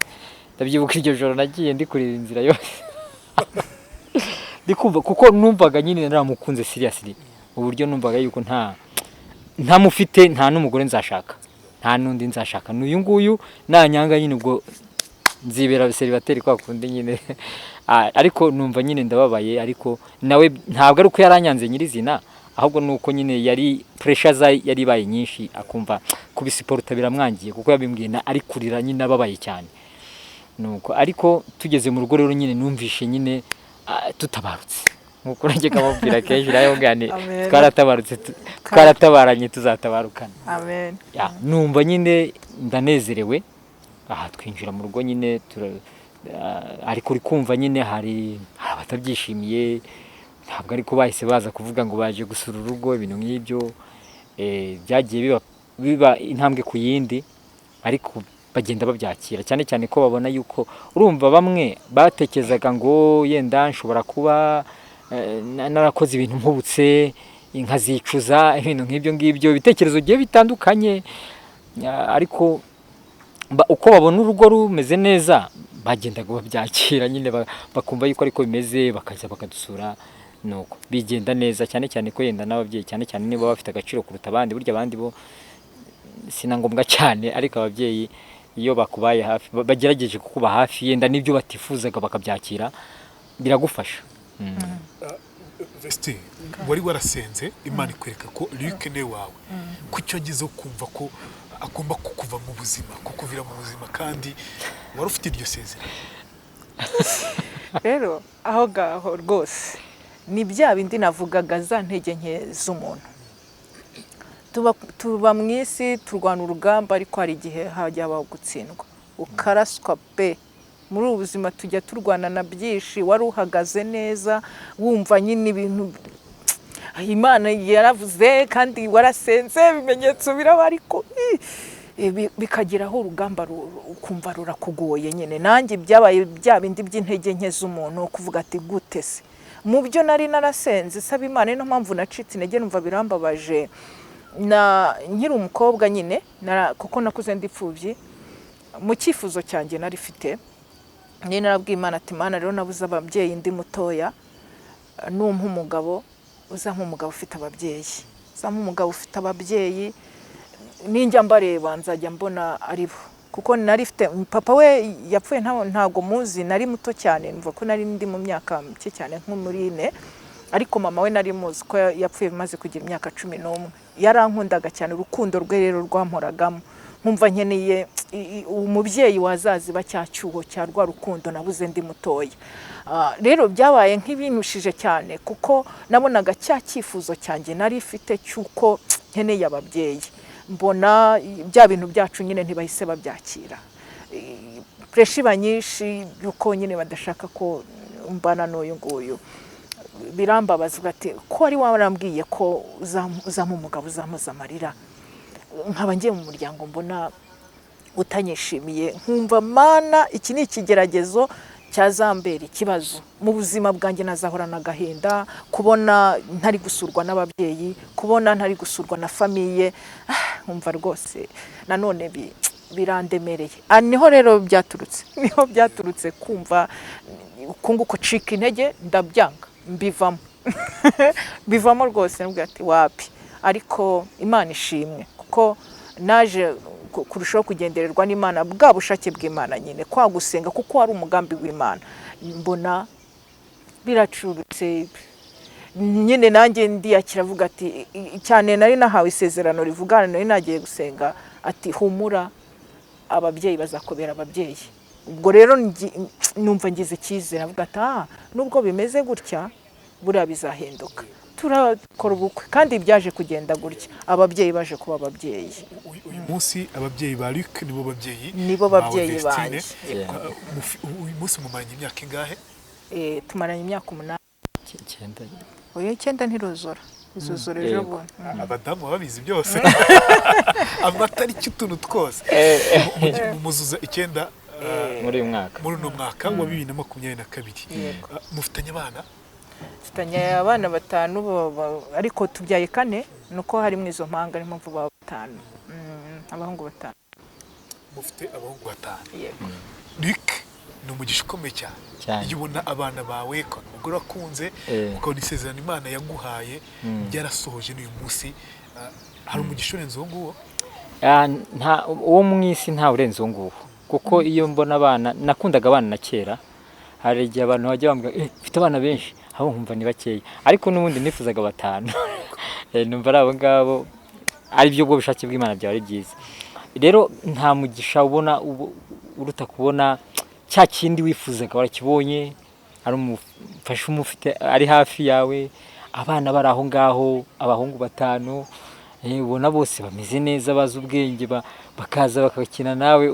Ndabyibuka iryo joro nagiye ndi kureba inzira yose ndikumva, kuko numvaga nyine naramukunze seriously, uburyo numvaga yuko ntamufite, nta n'umugore nzashaka, nta n'undi nzashaka, n'uyu nguyu nanyanga nyine ubwo nzibera celibateri kwa kundi nyine. Ariko numva nyine ndababaye, ariko nawe ntabwo ari uko yaranyanze nyirizina, ahubwo nuko nyine yari pressure yari baye nyinshi, akumva kubisiporta biramwangiye, kuko yabimbwiye ari kurira nyine ababaye cyane. Nuko ariko tugeze mu rugo rero nyine numvishe nyine tutabarutse, nkuko nanjye kamubwira kenshi nayo ngane twaratabarutse, twaratabaranye, tuzatabarukana. Amen. Numva nyine ndanezerewe. Twinjira mu rugo nyine ariko uri kumva nyine hari abatabyishimiye, ntabwo ariko bahise baza kuvuga ngo baje gusura urugo, ibintu nk'ibyo byagiye biba intambwe ku yindi, ariko bagenda babyakira, cyane cyane ko babona yuko, urumva bamwe batekerezaga ngo yenda nshobora kuba narakoze ibintu mpubutse nkazicuza, ibintu nk'ibyo ngibyo, ibitekerezo bigiye bitandukanye, ariko uko babona urugo rumeze neza bagendaga babyakira nyine, bakumva yuko ariko bimeze, bakaza bakadusura, nuko bigenda neza, cyane cyane ko yenda n'ababyeyi cyane cyane niba bafite agaciro kuruta abandi, burya abandi bo sina ngombwa cyane, ariko ababyeyi iyo bakubaye hafi, bagerageje kukuba hafi, yenda n'ibyo batifuzaga bakabyakira, biragufasha. Vesti, wari warasenze Imana ikwereka ko Luc ne wawe, kucyo agize kumva ko agomba kukuva mu buzima, kukuvira mu buzima, kandi wari ufite iryo sezerano. Rero aho gaho rwose ni bya bindi navugaga, za ntege nke z'umuntu. Tuba mu isi turwana urugamba, ariko hari igihe hajya habaho gutsindwa, ukaraswa pe. Muri ubu buzima tujya turwana na byinshi, wari uhagaze neza wumva nyine ibintu Imana yaravuze kandi warasenze, ibimenyetso biraba, ariko bikageraho urugamba ukumva rurakugoye nyine. Nanjye byabaye bya bindi by'intege nke z'umuntu, kuvuga ati gute se mu byo nari narasenze saba Imana, niyo mpamvu nacitse intege, numva birambabaje. Nkiri umukobwa nyine, kuko nakuze ndipfubyi, mu cyifuzo cyanjye nari fite, nyine narabwiye Imana ati Imana rero nabuze ababyeyi ndi mutoya, numpa umugabo, uzampa umugabo ufite ababyeyi, uzampa umugabo ufite ababyeyi, ninjya mbareba nzajya mbona ari bo, kuko nari fite papa we yapfuye ntago muzi, nari muto cyane, numva ko nari ndi mu myaka mike cyane nko muri 4, ariko mama we nari muzi ko yapfuye maze kugira imyaka 11. Yarankundaga cyane, urukundo rwe rero rwamporagamo, nkumva nkeneye umubyeyi wazaziba cyacyuho cya rwa rukundo nabuze ndi mutoya. Rero byabaye nk'ibinushije cyane, kuko nabonaga cya cyifuzo cyanjye nari ifite cyuko nkeneye ababyeyi, mbona bya bintu byacu nyine ntibahise babyakira, pressure nyinshi yuko nyine badashaka ko mbana n'uyu nguyu. Birambabaza ati ko ari warambwiye ko uzampa umugabo uzamuza amarira, nkaba ngiye mu muryango mbona utanyishimiye, nkumva Mana iki ni ikigeragezo cyazambera ikibazo mu buzima bwanjye, nazahorana agahinda kubona ntari gusurwa n'ababyeyi, kubona ntari gusurwa na famiye, nkumva rwose nanone birandemereye. Niho rero byaturutse kumva kunguko cika intege, ndabyanga mbivamo rwose, nubwo ati wapi, ariko Imana ishimwe, kuko naje kurushaho kugendererwa n'Imana, bwa bushake bw'Imana nyine, kwa gusenga, kuko ari umugambi w'Imana, mbona biracurutse nyine. Nanjye ndiyakira avuga ati cyane, nari nahawe isezerano rivugana, nari nagiye gusenga ati humura, ababyeyi bazakobera ababyeyi. Ubwo rero numva ngize icyizere, avuga ati nubwo bimeze gutya buriya bizahinduka, turakora ubukwe, kandi byaje kugenda gutya, ababyeyi baje kuba ababyeyi. Uyu munsi ababyeyi ba Luc nibo babyeyi banjye. Uyu munsi mumaranye imyaka ingahe? Tumaranye imyaka 8. 9 ntiruzura. izuzura ejo Yego. bundi. abadamu baba babizi byose amatariki utuntu twose muzuza 9 muri uyu mwaka muri uno mwaka wa 2022. Yego. Mufitanye abana? Mfitanye abana 5 ariko tubyaye 4 nuko harimo izo mpanga niyo mpamvu baba 5. Abahungu 5. Mufite abahungu 5. Yego. Luc ni umugisha ukomeye cyane. Iyo ubona abana bawe ko umugore akunze ukabona isezerano Imana yaguhaye byarasohoje n'uyu munsi, hari umugisha urenze uwo nguwo? uwo mu isi nta urenze uwo nguwo, kuko iyo mbona abana, nakundaga abana na kera, hari igihe abantu bajya bambwira mfite abana benshi, aho nkumva ni bakeya, ariko n'ubundi nifuzaga 5 numva ari abo ngabo ari byo bushake bw'Imana byari byiza. Rero nta mugisha ubona uruta kubona cya kindi wifuzaga warakibonye, ari umufasha umufite ari hafi yawe, abana bari aho ngaho, abahungu 5 ubona bose bameze neza, bazi ubwenge, bakaza bakakina nawe.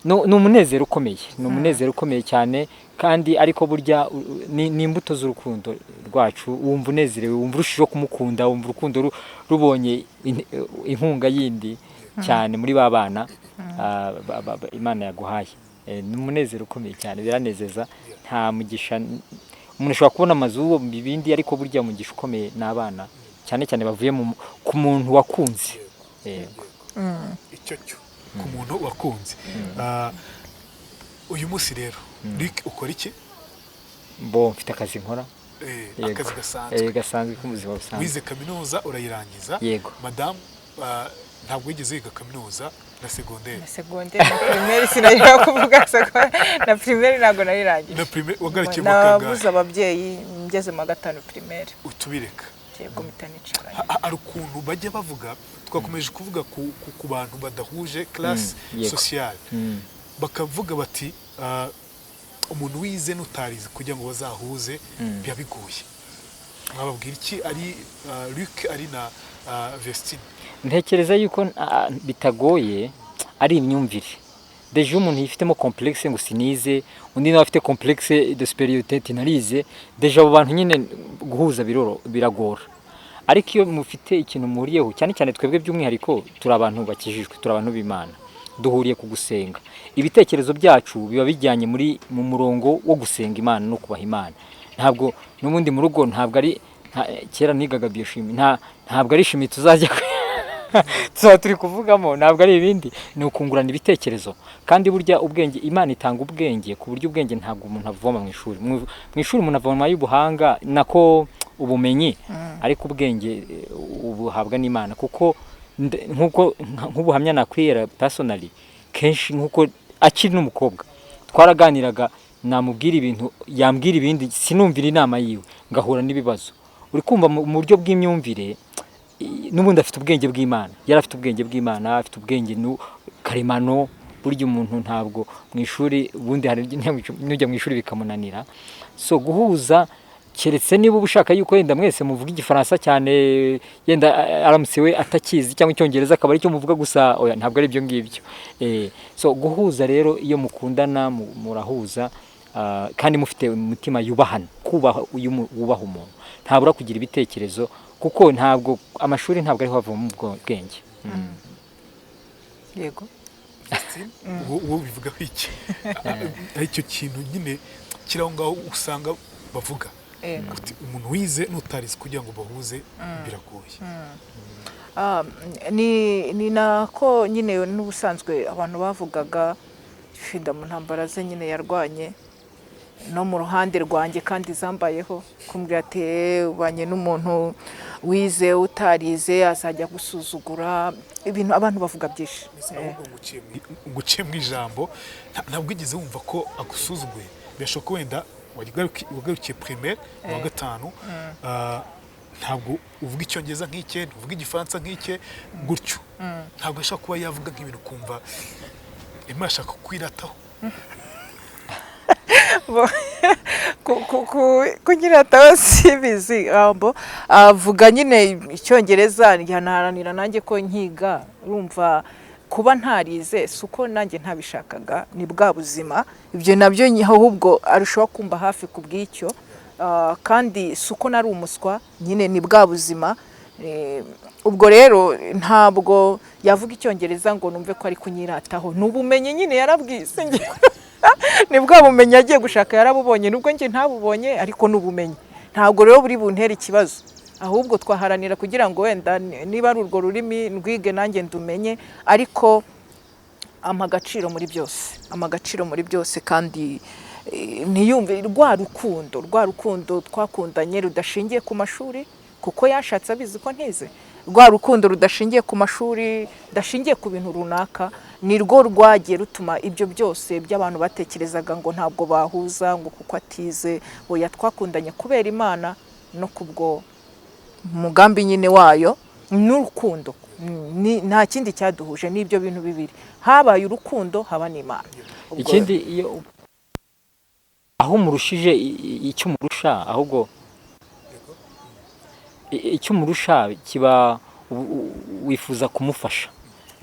Ni umunezero ukomeye, ni umunezero ukomeye cyane, kandi ariko burya ni imbuto z'urukundo rwacu. Wumva unezerewe, wumva urushijeho kumukunda, wumva urukundo rubonye inkunga yindi cyane muri ba bana Imana yaguhaye. Ni umunezero ukomeye cyane, biranezeza. Nta mugisha umuntu ashobora kubona amazu bibindi, ariko burya umugisha ukomeye n'abana, cyane cyane bavuye ku muntu wakunze. Icyo cyo ku muntu wakunze. Uyu munsi rero Luc ukora iki? Mfite akazi nkora. Akazi gasanzwe. Gasanzwe k'ubuzima busanzwe. Wize kaminuza urayirangiza. Yego. Madame ntabwo wigeze wiga kaminuza na secondaire? Na secondaire na primaire sinajya kuvuga secondaire, na primaire ntago narirangije. Na primaire wagarukiye mu kangahe? Nabuze ababyeyi ngeze mu 5 primaire. Utubireka. Yego mitanicikanye. Ari ukuntu bajya bavuga, twakomeje kuvuga ku bantu badahuje classe sociale, bakavuga bati umuntu wize n'utarize kugira ngo bazahuze biba bigoye. Mwababwira iki? Ari Luc ari na Vestine? Ntekereza yuko bitagoye, ari imyumvire. Deje umuntu yifitemo complexe ngo sinize, undi nawe afite complexe de supériorité narize, deje abo bantu nyine guhuza biragora. Ariko iyo mufite ikintu muhuriyeho, cyane cyane twebwe by'umwihariko turi abantu bakijijwe, turi abantu b'Imana, duhuriye ku gusenga. Ibitekerezo byacu biba bijyanye mu murongo wo gusenga Imana no kubaha Imana. Ntabwo n'ubundi mu rugo ntabwo ari kera nigaga biochimie, ntabwo ari chimie tuzajya tuba turi kuvugamo, ntabwo ari ibindi, ni ukungurana ibitekerezo. Kandi burya ubwenge, Imana itanga ubwenge, ku buryo ubwenge ntabwo umuntu avoma mu ishuri. Mu ishuri umuntu avoma y'ubuhanga nako ubumenyi, ariko ubwenge ubuhabwa n'Imana. Kuko nk'ubuhamya nakwiyera personally, kenshi nk'uko akiri n'umukobwa twaraganiraga, namubwira ibintu yambwira ibindi, sinumvira inama yiwe, ngahura n'ibibazo. Uri kumva mu buryo bw'imyumvire, n'ubundi afite ubwenge bw'Imana, yari afite ubwenge bw'Imana, afite ubwenge karemano. Burya umuntu ntabwo mu ishuri, ubundi hari n'ujya mu ishuri bikamunanira. So guhuza, keretse niba ushaka yuko yenda mwese muvuga igifaransa cyane, yenda aramutse we atakizi cyangwa icyongereza akaba aricyo muvuga gusa, oya ntabwo ari byo ngibyo. So guhuza rero, iyo mukundana murahuza, kandi mufite umutima yubahana, kubaha wubaha umuntu, ntabura kugira ibitekerezo, kuko ntabwo amashuri ntabwo ariho havamo ubwenge. Yego. Uwo bivuga iki? Icyo kintu nyine kiraho ngaho usanga bavuga ati umuntu wize n'utarize kugira ngo bahuze biragoye. Ni nako nyine n'ubusanzwe abantu bavugaga Fida mu ntambara ze nyine yarwanye no mu ruhande rwanjye, kandi zambayeho kumbwira ati ubanye n'umuntu wize utarize azajya gusuzugura ibintu, abantu bavuga byinshi. Nguciye mu ijambo, ntabwo igeze wumva ko agusuzuguye? Birashoboka wenda wagarukiye primaire mu wa 5, ntabwo uvuga icyongereza nk'ike, uvuga igifaransa nk'ike gutyo, ntabwo ashaka kuba yavuga nk'ibintu kumva Imana ashaka kwirataho. kugira atasibizi avuga nyine icyongereza, njyanaharanira nanjye ko nkiga. Urumva kuba ntarize suko nanjye ntabishakaga, ni bwa buzima. Ibyo nabyo ahubwo arushaho kumba hafi kubw'icyo, kandi si uko nari umuswa nyine ni bwa buzima. Ubwo rero ntabwo yavuga icyongereza ngo numve ko ari kunyirataho, n'ubumenyi nyine yarabwise ni bwa bumenyi agiye gushaka yarabubonye, nubwo njye ntabubonye ariko n'ubumenyi ntabwo rero buri buntere ikibazo, ahubwo twaharanira kugira ngo wenda niba ari urwo rurimi ndwige nanjye ndumenye, ariko amagaciro muri byose kandi ntiyumve rwa rukundo twakundanye rudashingiye ku mashuri kuko yashatse abizi ko ntize, rwa rukundo rudashingiye ku mashuri rudashingiye ku bintu runaka, ni rwo rwagiye rutuma ibyo byose by'abantu batekerezaga ngo ntabwo bahuza ngo kuko atize, oya twakundanye kubera Imana no kubwo umugambi nyine wayo n'urukundo, nta kindi cyaduhuje n'ibyo bintu bibiri, habaye urukundo haba n'Imana. Ikindi iyo aho murushije icyo murusha, ahubwo icyo murusha kiba wifuza kumufasha,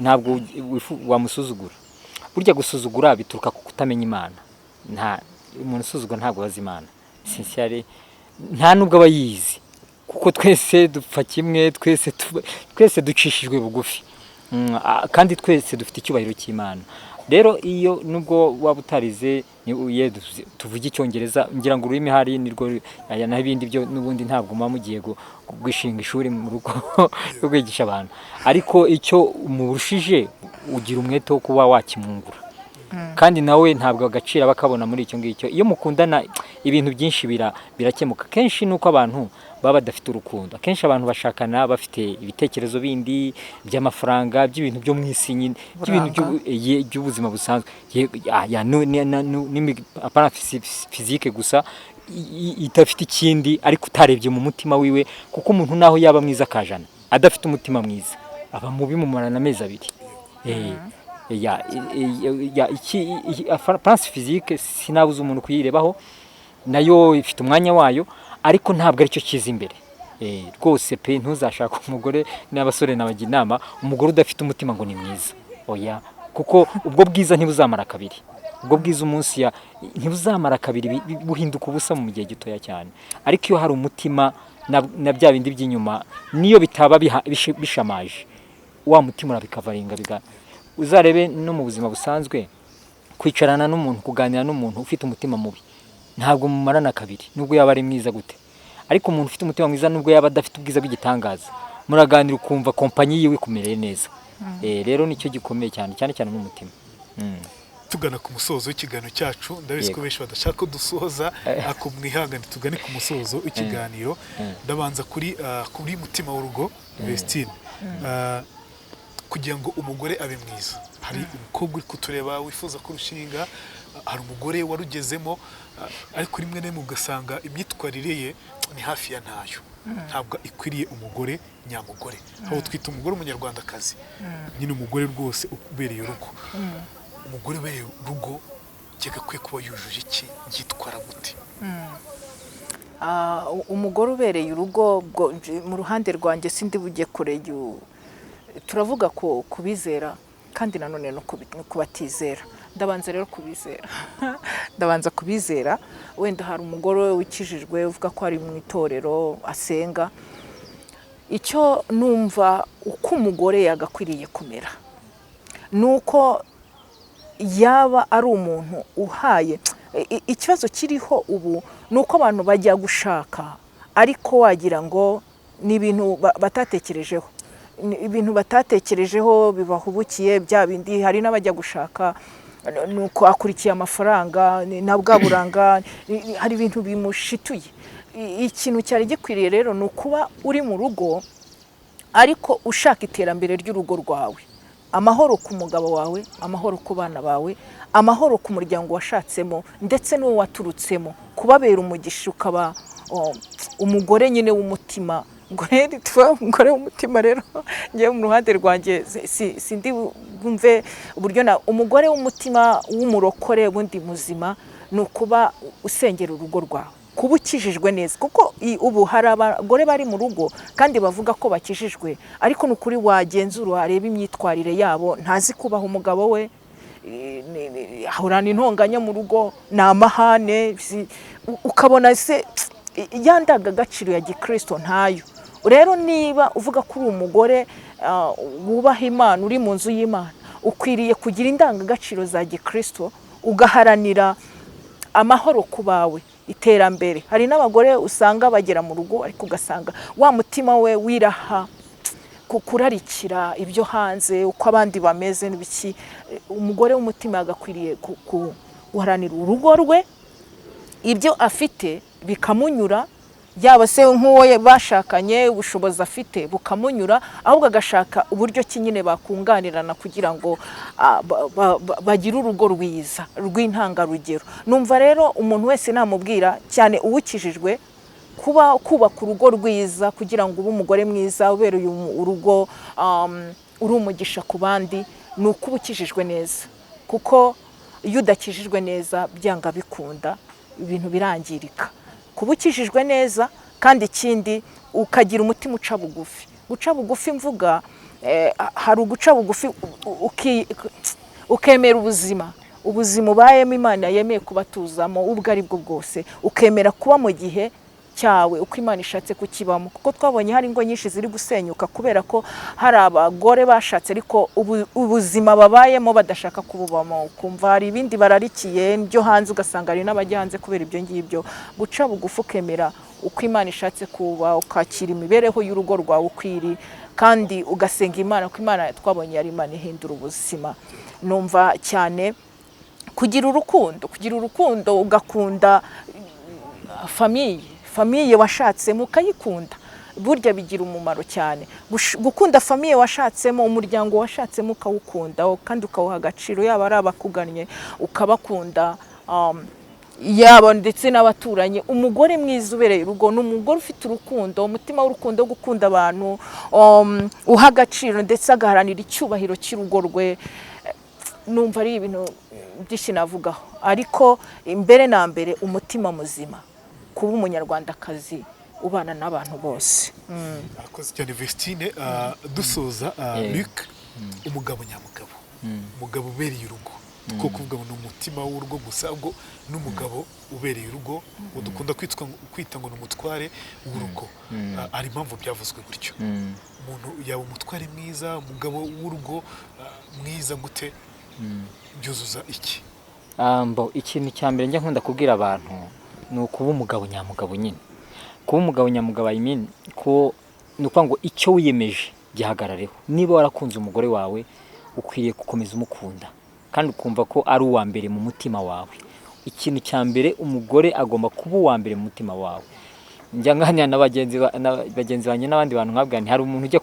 ntabwo wamusuzugura. Burya gusuzugura bituruka ku kutamenya Imana. Umuntu usuzugura ntabwo azi Imana sincere, nta nubwo aba yizi, kuko twese dupfa kimwe, twese ducishijwe bugufi, kandi twese dufite icyubahiro cy'Imana. Rero iyo nubwo waba utarize tuvuge icyongereza, ngira ngo ururimi hari nirwo naho ibindi byo n'ubundi ntabwo muba mugiye gushinga ishuri mu rugo rwo kwigisha abantu, ariko icyo umurushije ugira umwete wo kuba wakimwungura, kandi nawe ntabwo agaciro bakabona muri icyo ngicyo. Iyo mukundana ibintu byinshi birakemuka. Kenshi nuko abantu baba badafite urukundo, akenshi abantu bashakana bafite ibitekerezo bindi by'amafaranga, by'ibintu byo mwisi nyine, by'ibintu by'ubuzima busanzwe, apana physique gusa itafite ikindi, ariko utarebye mu mutima wiwe, kuko umuntu naho yaba mwiza akajana adafite umutima mwiza aba mubi mu marana amezi abiri. Apparence physique sinabuze umuntu kuyirebaho, nayo ifite umwanya wayo, ariko ntabwo aricyo kiza imbere. Rwose pe ntuzashaka umugore, n'abasore nabagira inama, umugore udafite umutima ngo ni mwiza, oya, kuko ubwo bwiza ntibuzamara kabiri, ubwo bwiza umunsi ntibuzamara kabiri, buhinduka ubusa mu gihe gitoya cyane. Ariko iyo hari umutima na bya bindi by'inyuma, niyo bitaba bishamaje, wa mutima urabikavaringa. Uzarebe no mu buzima busanzwe, kwicarana n'umuntu, kuganira n'umuntu ufite umutima mubi ntabwo mumarana kabiri, nubwo yaba ari mwiza gute. Ariko umuntu ufite umutima mwiza, nubwo yaba adafite ubwiza bw'igitangaza, muraganira ukumva kompanyi yiwe kumereye neza. Rero nicyo gikomeye cyane n'umutima. Tugana ku musozo w'ikiganiro cyacu, ndabizi ko benshi badashaka ko dusoza, ako mwihangane tugane ku musozo w'ikiganiro. Ndabanza kuri mutima w'urugo Vestine, kugira ngo umugore abe mwiza, hari umukobwa uri kutureba wifuza kurushinga, hari umugore warugezemo, ariko rimwe na rimwe ugasanga imyitwarire ye ni hafi ya ntayo, ntabwo ikwiriye umugore nyamugore, aho twita umugore umunyarwandakazi, nyine umugore rwose ubereye urugo. Umugore ubereye urugo yagakwiye kuba yujuje iki, yitwara gute? Umugore ubereye urugo, mu ruhande rwanjye sindi bujye kure, turavuga ko kubizera kandi nanone no kubatizera. Ndabanza rero kubizera. Wenda hari umugore wikijijwe uvuga ko ari mu itorero asenga, icyo numva uko umugore yagakwiriye kumera nuko yaba ari umuntu uhaye. Ikibazo kiriho ubu nuko abantu bajya gushaka, ariko wagira ngo ni ibintu batatekerejeho, bibahubukiye bya bindi. Hari n'abajya gushaka nuko akurikiye amafaranga na bwa buranga, hari ibintu bimushituye. Ikintu cyari gikwiriye rero ni ukuba uri mu rugo, ariko ushaka iterambere ry'urugo rwawe, amahoro ku mugabo wawe, amahoro ku bana bawe, amahoro ku muryango washatsemo ndetse n'uwo waturutsemo, kubabera umugisha, ukaba umugore nyine w'umutima. Umugore w'umutima rero ngewe mu ruhande rwanjye sindi bumve uburyo umugore w'umutima w'umurokore bundi muzima ni ukuba usengera urugo rwawe, kuba ukijijwe neza, kuko ubu hari abagore bari mu rugo kandi bavuga ko bakijijwe, ariko ni ukuri wagenzura wareba imyitwarire yabo, ntazi kubaha umugabo we, ahorana intonganya mu rugo, ni amahane, ukabona se ya ndangagaciro ya gikristo ntayo. Rero niba uvuga ko uri umugore wubaha Imana, uri mu nzu y'Imana, ukwiriye kugira indangagaciro za gikristo, ugaharanira amahoro ku bawe, iterambere. Hari n'abagore usanga bagera mu rugo ariko ugasanga wa mutima we wiraha kurarikira ibyo hanze, uko abandi bameze n'ibiki. Umugore w'umutima agakwiriye guharanira urugo rwe, ibyo afite bikamunyura, yaba se nk'uwo bashakanye ubushobozi afite bukamunyura, ahubwo agashaka uburyo ki nyine bakunganirana kugira ngo bagire urugo rwiza rw'intangarugero. Numva rero umuntu wese namubwira, cyane uwukijijwe, kubaka urugo rwiza kugira ngo ube umugore mwiza ubereye urugo, uri umugisha ku bandi, ni uko ubukijijwe neza. Kuko iyo udakijijwe neza byanga bikunda ibintu birangirika. Kuba ukijijwe neza, kandi ikindi ukagira umutima uca bugufi. Guca bugufi mvuga, hari uguca bugufi ukemera ubuzima ubayemo Imana yemeye kubatuzamo ubwo ari bwo bwose, ukemera kuba mu gihe cyawe uko Imana ishatse kukibamo. Kuko twabonye hari ingo nyinshi ziri gusenyuka kubera ko hari abagore bashatse ariko ubuzima babayemo badashaka kububamo, ukumva hari ibindi bararikiye byo hanze, ugasanga hari n'abajya hanze kubera ibyo ngibyo. Guca bugufi ukemera uko Imana ishatse kuba, ukakira imibereho y'urugo rwawe ukwiri, kandi ugasenga Imana, ko Imana twabonye ari Imana ihindura ubuzima. Numva cyane kugira urukundo ugakunda famiye washatsemo ukayikunda, burya bigira umumaro cyane. Gukunda famiye washatsemo, umuryango washatsemo ukawukunda, kandi ukawuha agaciro, yaba ari abakugannye ukabakunda, yaba ndetse n'abaturanyi. Umugore mwiza ubereye urugo ni umugore ufite urukundo, umutima w'urukundo, gukunda abantu, uha agaciro ndetse agaharanira icyubahiro cy'urugo rwe. Numva ari ibintu byinshi navugaho, ariko imbere na mbere umutima muzima, kuba umunyarwandakazi ubana n'abantu bose. Akoze cyane Vestine. Dusoza, Luc, umugabo nyamugabo, umugabo ubereye urugo, kuko kuvuga ngo ni umutima w'urugo gusa, ubwo n'umugabo ubereye urugo udukunda kwita ngo ni umutware w'urugo. Hari impamvu byavuzwe gutyo. Umuntu yaba umutware mwiza, umugabo w'urugo mwiza gute? Byuzuza iki? Ikintu cya mbere njya nkunda kubwira abantu ni ukuba umugabo nyamugabo nyine. Kuba umugabo nyamugabo ko ni ukuvuga ngo icyo wiyemeje gihagarareho. Niba warakunze umugore wawe, ukwiriye gukomeza umukunda kandi ukumva ko ari uwa mbere mu mutima wawe. Ikintu cya mbere, umugore agomba kuba uwa mbere mu mutima wawe. Njya nganira na bagenzi banjye n'abandi bantu nkabwira nti hari umuntu ujya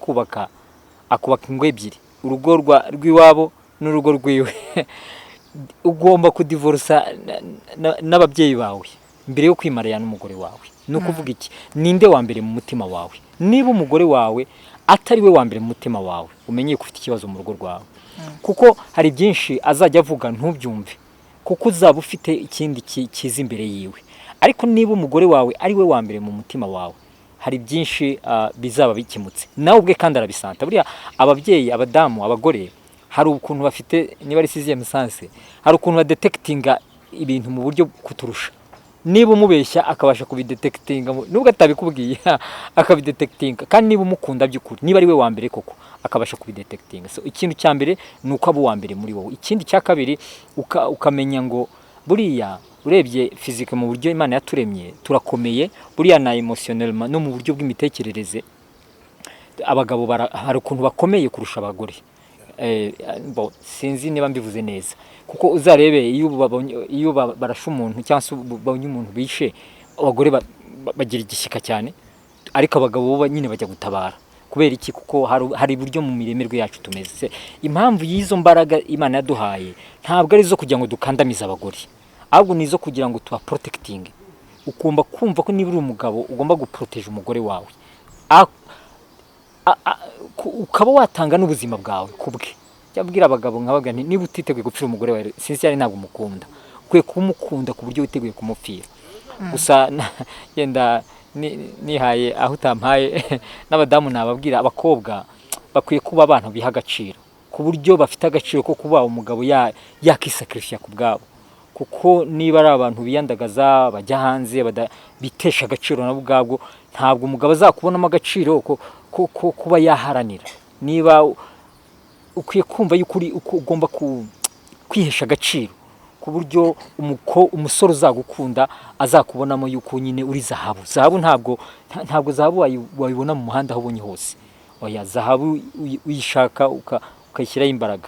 akubaka ingo ebyiri, urugo rw'iwabo n'urugo rwiwe. Ugomba kudivorsa n'ababyeyi bawe mbere yo kwimarira n'umugore wawe. No kuvuga iki, ninde wa mbere mu mutima wawe? Niba umugore wawe atari we wa mbere mu mutima wawe, umenye ko ufite ikibazo mu rugo rwawe. Kuko hari byinshi azajya avuga ntubyumve, kuko uzaba ufite ikindi kiza imbere yiwe. Ariko niba umugore wawe ari we wa mbere mu mutima wawe, hari byinshi bizaba bikemutse. Nawe ubwe kandi arabisanta. Buriya ababyeyi, abadamu, abagore, hari ukuntu bafite, niba ari sixième sens, hari ukuntu badetectinga ibintu mu buryo kuturusha. Niba umubeshya akabasha kubidetekitinga, nubwo atabikubwiye akabidetectinga, kandi niba umukunda by'ukuri, niba ari we wa mbere koko, akabasha kubidetekitinga. So ikintu cya mbere ni uko aba uwa mbere muri wowe. Ikindi cya kabiri, ukamenya ngo buriya urebye physique mu buryo Imana yaturemye turakomeye, buriya na emotionnellement no mu buryo bw'imitekerereze abagabo hari ukuntu bakomeye kurusha abagore. Sinzi niba mbivuze neza, kuko uzarebe iyo barasha umuntu cyangwa se babonye umuntu bishe, abagore bagira igishyika cyane, ariko abagabo bo nyine bajya gutabara. Kubera iki? Kuko hari buryo mu miremerwe yacu tumeze. Impamvu y'izo mbaraga Imana yaduhaye ntabwo ari zo kugira ngo dukandamize abagore, ahubwo nizo kugira ngo tuba protecting. Ukumva kumva ko niba uri umugabo ugomba guproteje umugore wawe, ukaba watanga n'ubuzima bwawe kubwe. Cyabwira abagabo nkabaga nti niba utiteguye gupfira umugore wawe, sinzi yari ntabwo umukunda. Ukwiye kumukunda ku buryo witeguye kumupfira. Gusa yenda nihaye aho utampaye n'abadamu nababwira, abakobwa bakwiye kuba abantu biha agaciro, ku buryo bafite agaciro ko kuba umugabo yakisacrifice ku bwabo. kuko niba ari abantu biyandagaza bajya hanze bitesha agaciro nabo ubwabwo, ntabwo umugabo azakubonamo agaciro ko kuba yaharanira. Niba ukwiye kumva yuko ugomba kwihesha agaciro ku buryo umusore uzagukunda azakubonamo yuko nyine uri zahabu. Zahabu ntabwo zahabu wayibona mu muhanda aho ubonye hose. Oya, zahabu uyishaka ukayishyiraho imbaraga.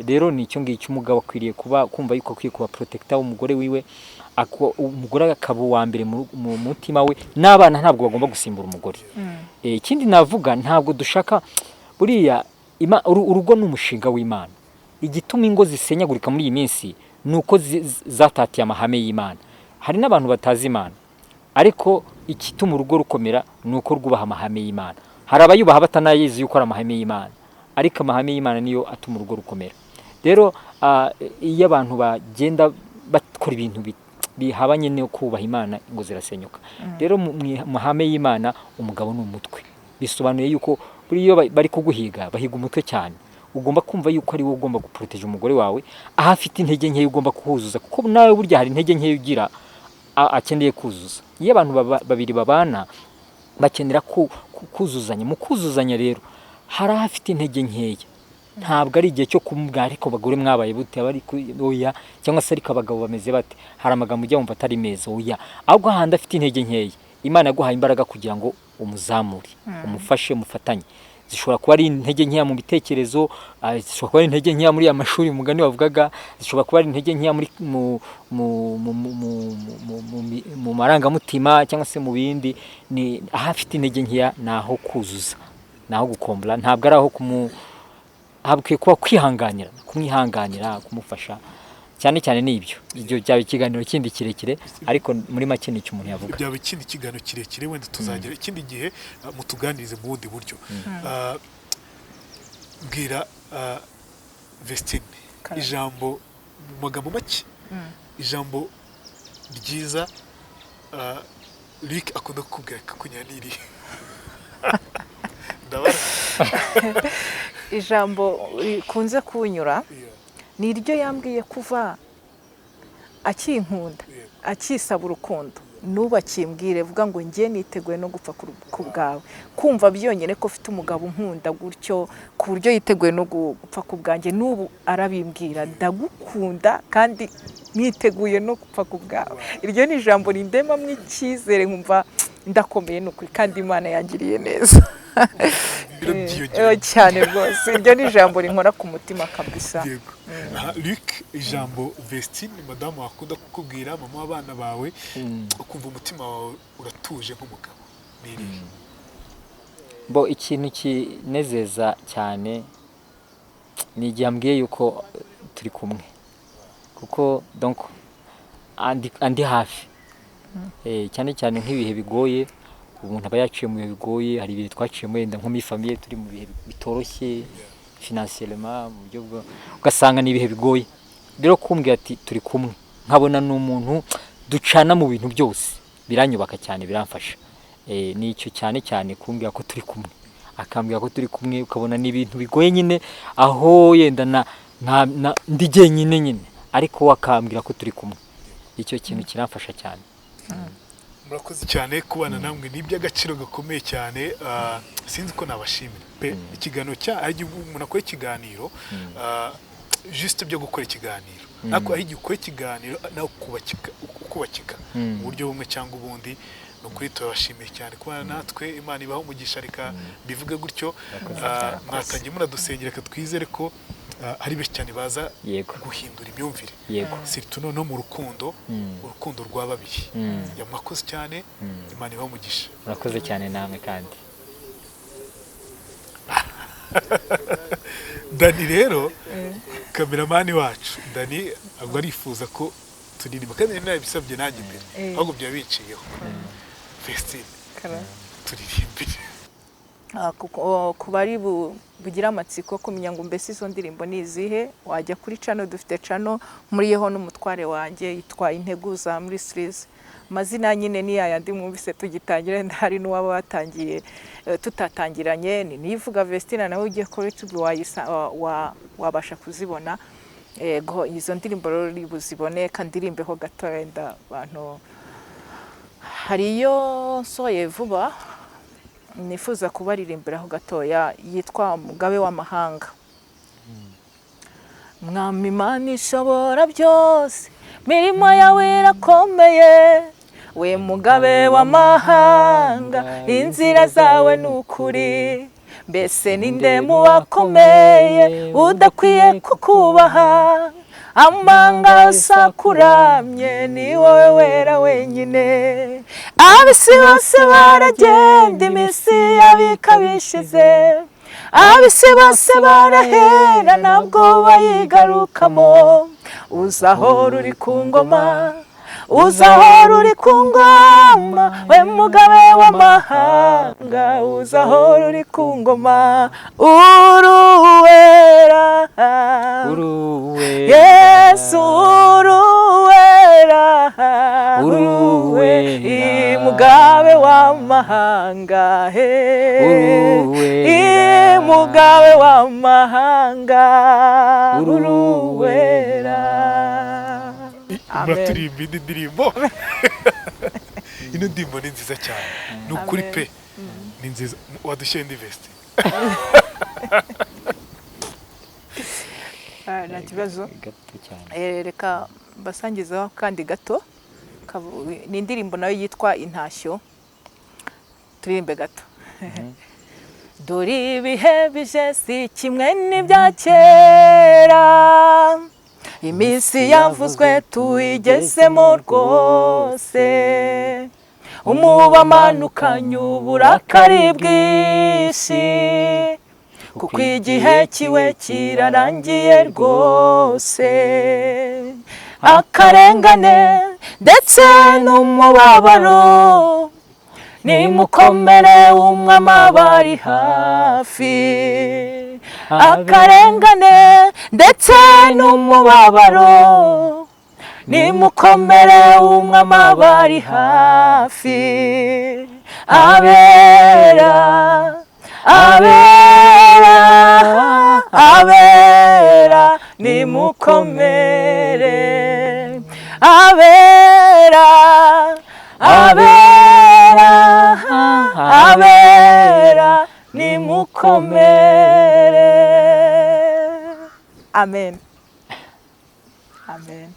Rero ni icyo ngicyo umugabo akwiriye kumva yuko akwiye kuba protector w'umugore wiwe, umugore akaba uwa mbere mu mutima we, n'abana ntabwo bagomba gusimbura umugore. Ikindi navuga, ntabwo dushaka buriya urugo ni umushinga w'Imana. Igituma ingo zisenyagurika muri iyi minsi nuko zatatiye amahame y'Imana. Hari n'abantu batazi Imana, ariko igituma urugo rukomera nuko rwubaha amahame y'Imana. Hari abayubaha batanayizi yuko ari amahame y'Imana, ariko amahame y'Imana niyo atuma urugo rukomera. Rero iyo abantu bagenda bakora ibintu bihabanye no kubaha Imana, ngo zirasenyuka. Rero mu mahame y'Imana umugabo ni umutwe. Bisobanuye yuko buri iyo bari kuguhiga bahiga umutwe cyane. Ugomba kumva yuko ari wowe ugomba guproteje umugore wawe, aho afite intege nke ugomba kuhuzuza, kuko nawe burya hari intege nke ugira akeneye kuzuza. Iyo abantu babiri babana bakenera kuzuzanya. Mu kuzuzanya rero hari afite intege nkeya, ntabwo ari igihe cyo kumubwira ariko bagore mwabaye bute bari oya, cyangwa se ariko abagabo bameze bate, hari amagambo ujya wumva atari meza. Oya, ahubwo handi afite intege nkeya, Imana yaguhaye imbaraga kugira ngo umuzamure, umufashe, mufatanye. Zishobora kuba ari intege nkeya mu bitekerezo, zishobora kuba ari intege nkeya muri amashuri umugani wavugaga, zishobora kuba ari intege nkeya muri mu marangamutima cyangwa se mu bindi. Ni ahafite intege nkeya naho kuzuza, naho gukombora. Ntabwo ari aho habwiye kuba kumwihanganira, kumufasha cyane cyane. N'ibyo byaba ikiganiro kindi kirekire, ariko muri make ni icyo umuntu yavuga. Byaba ikindi kiganiro kirekire, wenda tuzagera ikindi gihe mutuganirize mu bundi buryo. Bwira Vestine ijambo mu magambo make, ijambo ryiza Luc akunda kukubwira kakunyaniri. Ijambo rikunze kunyura ni iryo yambwiye kuva akinkunda, akisaba urukundo. Nuba kimbwire vuga ngo ngiye niteguye no gupfa ku bwawe. Kumva byonyine ko ufite umugabo unkunda gutyo ku buryo yiteguye no gupfa ku bwanjye, n'ubu arabimbwira, ndagukunda kandi niteguye no gupfa ku bwawe. Iryo ni ijambo rindemamo icyizere, nkumva ndakomeye n'ukuri kandi Imana yangiriye neza cyane rwose. Iryo ni ijambo rinkora ku mutima kabisa. Luc, ijambo Vestine madamu wakunda kukubwira, mama w'abana bawe, ukumva umutima wawe uratuje nk'umugabo, ni irihe? Ikintu kinezeza cyane ni igihe ambwiye yuko turi kumwe, kuko donc andi hafi. Cyane cyane nk'ibihe bigoye, umuntu aba yaciye mu bihe bigoye. Hari ibihe twaciyemo wenda nko muri famille turi mu bihe bitoroshye financièrement, mu buryo ugasanga ni ibihe bigoye. Rero kumbwira ati turi kumwe, nkabona n'umuntu ducana mu bintu byose, biranyubaka cyane, biramfasha. Ni icyo cyane cyane kumbwira ko turi kumwe, akambwira ko turi kumwe, ukabona ni ibintu bigoye nyine, aho yenda ndi jyenyine nyine, ariko akambwira ko turi kumwe. Icyo kintu kiramfasha cyane. Murakoze cyane kubana namwe, ni iby'agaciro gakomeye cyane. Sinzi ko nabashimira pe ikiganiro umuntu akora ikiganiro juste byo gukora ikiganiro, nako aho igihe ukora ikiganiro nawe ukubakika mu buryo bumwe cyangwa ubundi. Ni ukuri turabashimiye cyane kubana natwe. Imana ibaho umugisha, reka bivuge gutyo. Mwatangiye munadusengera, reka twizere ko ari benshi cyane baza guhindura imyumvire, surtout no mu rukundo, urukundo rwa babiri. Mwakoze cyane, Imana ibaho umugisha. Murakoze cyane namwe kandi. Dani rero kameramani wacu, Dani agwa arifuza ko turirimba, kandi nawe bisabye nanjye imbere, ahubwo byaba biciyeho. Vestine turirimbire. Ku bari bugira amatsiko kumenya ngo mbese izo ndirimbo ni izihe, wajya kuri channel, dufite channel muriyeho n'umutware wanjye yitwa Integuza muri series. Amazina nyine ni yayandi mwumvise tugitangira, ndahari n'uwaba watangiye tutatangiranye, ni nivuga Vestine, nawe ugiye kuri YouTube wabasha kuzibona. yego izo ndirimbo rero buzibone kandirimbeho gato wenda abantu. Hari iyo nsohoye vuba nifuza kubaririmbiraho gatoya yitwa Mugabe w'amahanga. Mwami Imana ishobora byose, mirimo yawe irakomeye, we Mugabe w'amahanga, inzira zawe ni ukuri. Mbese ninde mu bakomeye udakwiye kukubaha? Amanga yose akuramye ni wowe wera wenyine. Ab'isi bose baragenda iminsi yabika bishize, ab'isi bose barahera ntabwo bayigarukamo. Uzahora uri ku ngoma, uzahora uri ku ngoma, we Mugabe w'amahanga, uzahora uri ku ngoma. Uruwera, Yesu uruwera, uruwera, Mugabe w'amahanga, Mugabe w'amahanga, uruwera. Muraturimba indi ndirimbo. Ino ndirimbo ni nziza cyane, ni ukuri pe, ni nziza. Wadushyira indi vesti. Nta kibazo. gato cyane. Reka mbasangizeho kandi gato. Ni indirimbo nayo yitwa Intashyo. Turirimbe gato. Dore ibihe bije si kimwe n'ibya kera, iminsi yavuzwe tuyigezemo rwose. Umuba amanukanye uburakari bwinshi, kuko igihe kiwe kirarangiye rwose. Akarengane ndetse n'umubabaro nimukomere umwami abari hafi. Akarengane ndetse n'umubabaro nimukomere umwami abari hafi. Abera, abera, abera nimukomere. Abera, abera, abera nimukomere. Amen. Amen.